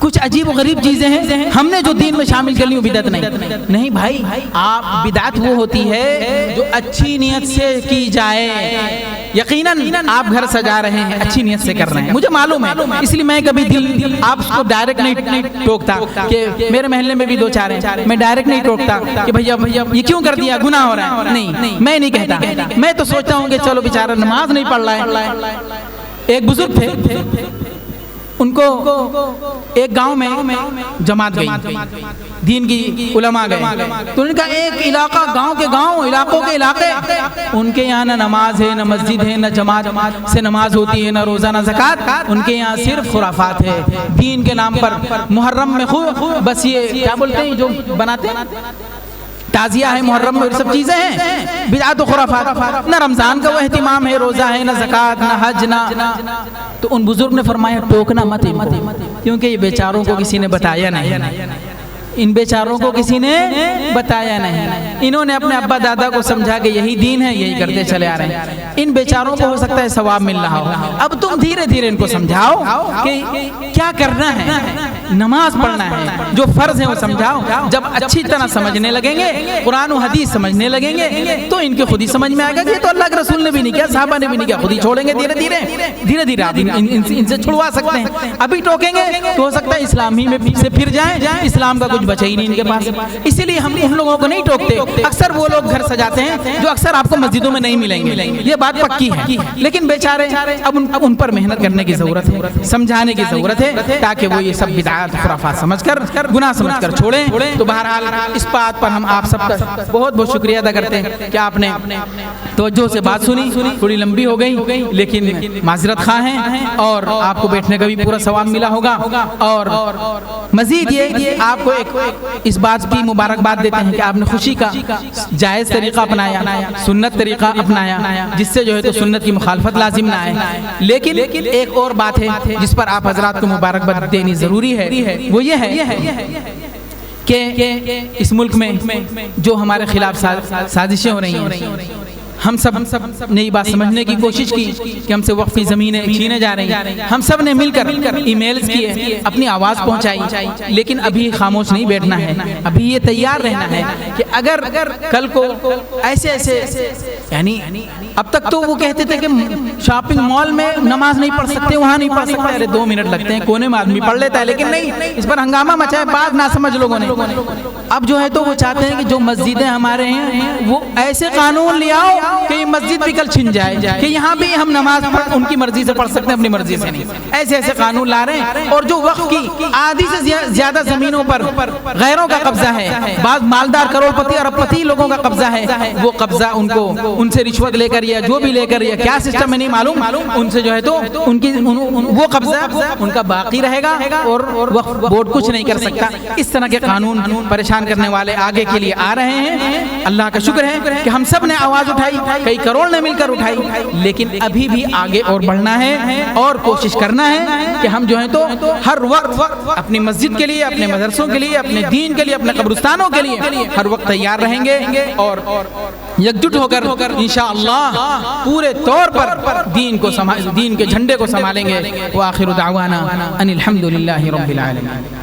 کچھ عجیب و غریب چیزیں ہیں ہم نے جو دین میں شامل کر لی وہ بدعت نہیں بھائی. آپ بدعت وہ ہوتی ہے جو اچھی نیت سے کی جائے. یقیناً آپ گھر سجا رہے ہیں اچھی نیت سے کر رہے ہیں, مجھے معلوم ہے, اس لیے میں کبھی دل آپ کو ڈائریکٹ نہیں ٹوکتا کہ میرے محلے میں بھی دو چار ہیں, میں ڈائریکٹ نہیں ٹوکتا کہ بھیا یہ کیوں کر دیا, گناہ ہو رہا ہے. نہیں, میں نہیں کہتا. میں تو سوچتا ہوں کہ چلو بیچارہ نماز نہیں پڑھ رہا ہے. ایک بزرگ تھے, ان کو ایک گاؤں میں جماعت گئی, دین کی علماء گئے, تو ان کا ایک علاقہ گاؤں کے گاؤں علاقوں کے علاقے ان کے یہاں نہ نماز ہے, نہ مسجد ہے, نہ جماعت سے نماز ہوتی ہے, نہ روزہ نہ زکوٰۃ. ان کے یہاں صرف خرافات ہے دین کے نام پر. محرم میں خوب بس یہ کیا بولتے ہیں جو بناتے ہیں تعزیہ ہے, محرم میں سب چیزیں ہیں بدعت و خرافات. نہ رمضان کا وہ اہتمام ہے, روزہ ہے, نہ زکوٰۃ, نہ حج, نہ. تو ان بزرگ نے فرمایا ٹوکنا مت کیونکہ یہ بیچاروں کو کسی نے بتایا نہیں, ان بیچاروں کو کسی نے بتایا نہیں. انہوں نے اپنے ابا دادا کو سمجھا کہ یہی دین ہے, یہی کرتے چلے آ رہے ہیں. ان بیچاروں کو ہو سکتا ہے ثواب مل رہا ہو. اب تم دھیرے دھیرے ان کو سمجھاؤ کہ کیا کرنا ہے, نماز پڑھنا ہے, جو فرض ہے وہ سمجھاؤ. جب اچھی طرح سمجھنے لگیں گے, قرآن و حدیث سمجھنے لگیں گے, تو ان کے خود ہی سمجھ میں آئے گا کہ یہ تو اللہ کے رسول نے بھی نہیں کیا, صحابہ نے بھی نہیں کیا. خود ہی چھوڑیں گے دھیرے دھیرے آپ ان سے چھڑوا سکتے ہیں. ابھی ٹوکیں گے تو ہو سکتا ہے اسلام ہی میں سے پھر جائیں, اسلام کا کچھ بچا ہی نہیں ان کے پاس. اسی لیے ہم ان لوگوں کو نہیں ٹوکتے. اکثر وہ لوگ گھر سجاتے ہیں جو اکثر آپ کو مسجدوں میں نہیں ملیں گے, یہ بات پکی ہے. لیکن بیچارے اب ان پر محنت کرنے کی ضرورت ہے, سمجھانے کی ضرورت ہے, تاکہ وہ یہ سب بدعات خرافات سمجھ کر, گناہ سمجھ کر چھوڑیں. تو بہرحال اس بات پر ہم آپ سب کا بہت بہت شکریہ ادا کرتے ہیں کہ آپ نے توجہ سے بات سنی. تھوڑی لمبی ہو گئی لیکن معذرت خواہ ہیں, اور آپ کو بیٹھنے کا بھی پورا ثواب ملا ہوگا. اور مزید یہ آپ کو ایک اس بات کی مبارکباد دیتے ہیں کہ آپ نے خوشی کا جائز طریقہ اپنایا, سنت طریقہ اپنایا, جس سے جو ہے تو سنت کی مخالفت لازم نہ آئے. لیکن ایک اور بات ہے جس پر آپ حضرات کو مبارکباد دینی ضروری ہے, وہ یہ ہے کہ اس ملک میں جو ہمارے خلاف سازشیں ہو رہی ہیں, ہم سب نے یہ بات سمجھنے کی کوشش کی کہ ہم سے وقفی زمینیں چھینے جا رہی ہیں. ہم سب نے مل کر ای میلز کیے, اپنی آواز پہنچائی, لیکن ابھی خاموش نہیں بیٹھنا ہے. ابھی یہ تیار رہنا ہے کہ اگر کل کو ایسے یعنی اب تک تو وہ کہتے تھے کہ شاپنگ مال میں نماز نہیں پڑھ سکتے, وہاں نہیں پڑھ سکتے. ارے 2 منٹ لگتے ہیں, کونے میں آدمی پڑھ لیتا ہے. لیکن نہیں, اس پر ہنگامہ مچا ہے بعض ناسمجھ لوگوں نے. اب جو ہے تو وہ چاہتے ہیں کہ جو مسجدیں ہمارے ہیں وہ ایسے قانون لے آؤ کہ یہ مسجد بھی کل چھن جائے کہ یہاں بھی ہم نماز ان کی مرضی سے پڑھ سکتے ہیں, اپنی مرضی سے نہیں. ایسے قانون لا رہے ہیں. اور جو وقف کی آدھی سے زیادہ زمینوں پر غیروں کا قبضہ ہے, بعض مالدار کروڑ پتی ارب پتی لوگوں کا قبضہ ہے, وہ قبضہ ان کو ان سے رشوت لے کر یا جو بھی لے کر, یا کیا سسٹم ہے نہیں معلوم, ان سے جو ہے تو ان کی وہ قبضہ ان کا باقی رہے گا, اور وقف بورڈ کچھ نہیں کر سکتا. اس طرح کے قانون پریشان کرنے والے آگے کے لیے آ رہے ہیں. اللہ کا شکر ہے کہ ہم سب نے آواز اٹھائی, کئی کروڑ نے مل کر اٹھائی, لیکن ابھی بھی آگے اور بڑھنا ہے اور کوشش کرنا ہے کہ ہم جو ہیں تو ہر وقت اپنی مسجد کے لیے, اپنے مدرسوں کے لیے, اپنے دین کے لیے, اپنے قبرستانوں کے لیے ہر وقت تیار رہیں گے, اور یکجٹ ہو کر انشاءاللہ پورے طور پر دین کے جھنڈے کو سنبھالیں گے. وآخر دعوانا ان الحمدللہ رب العالمین.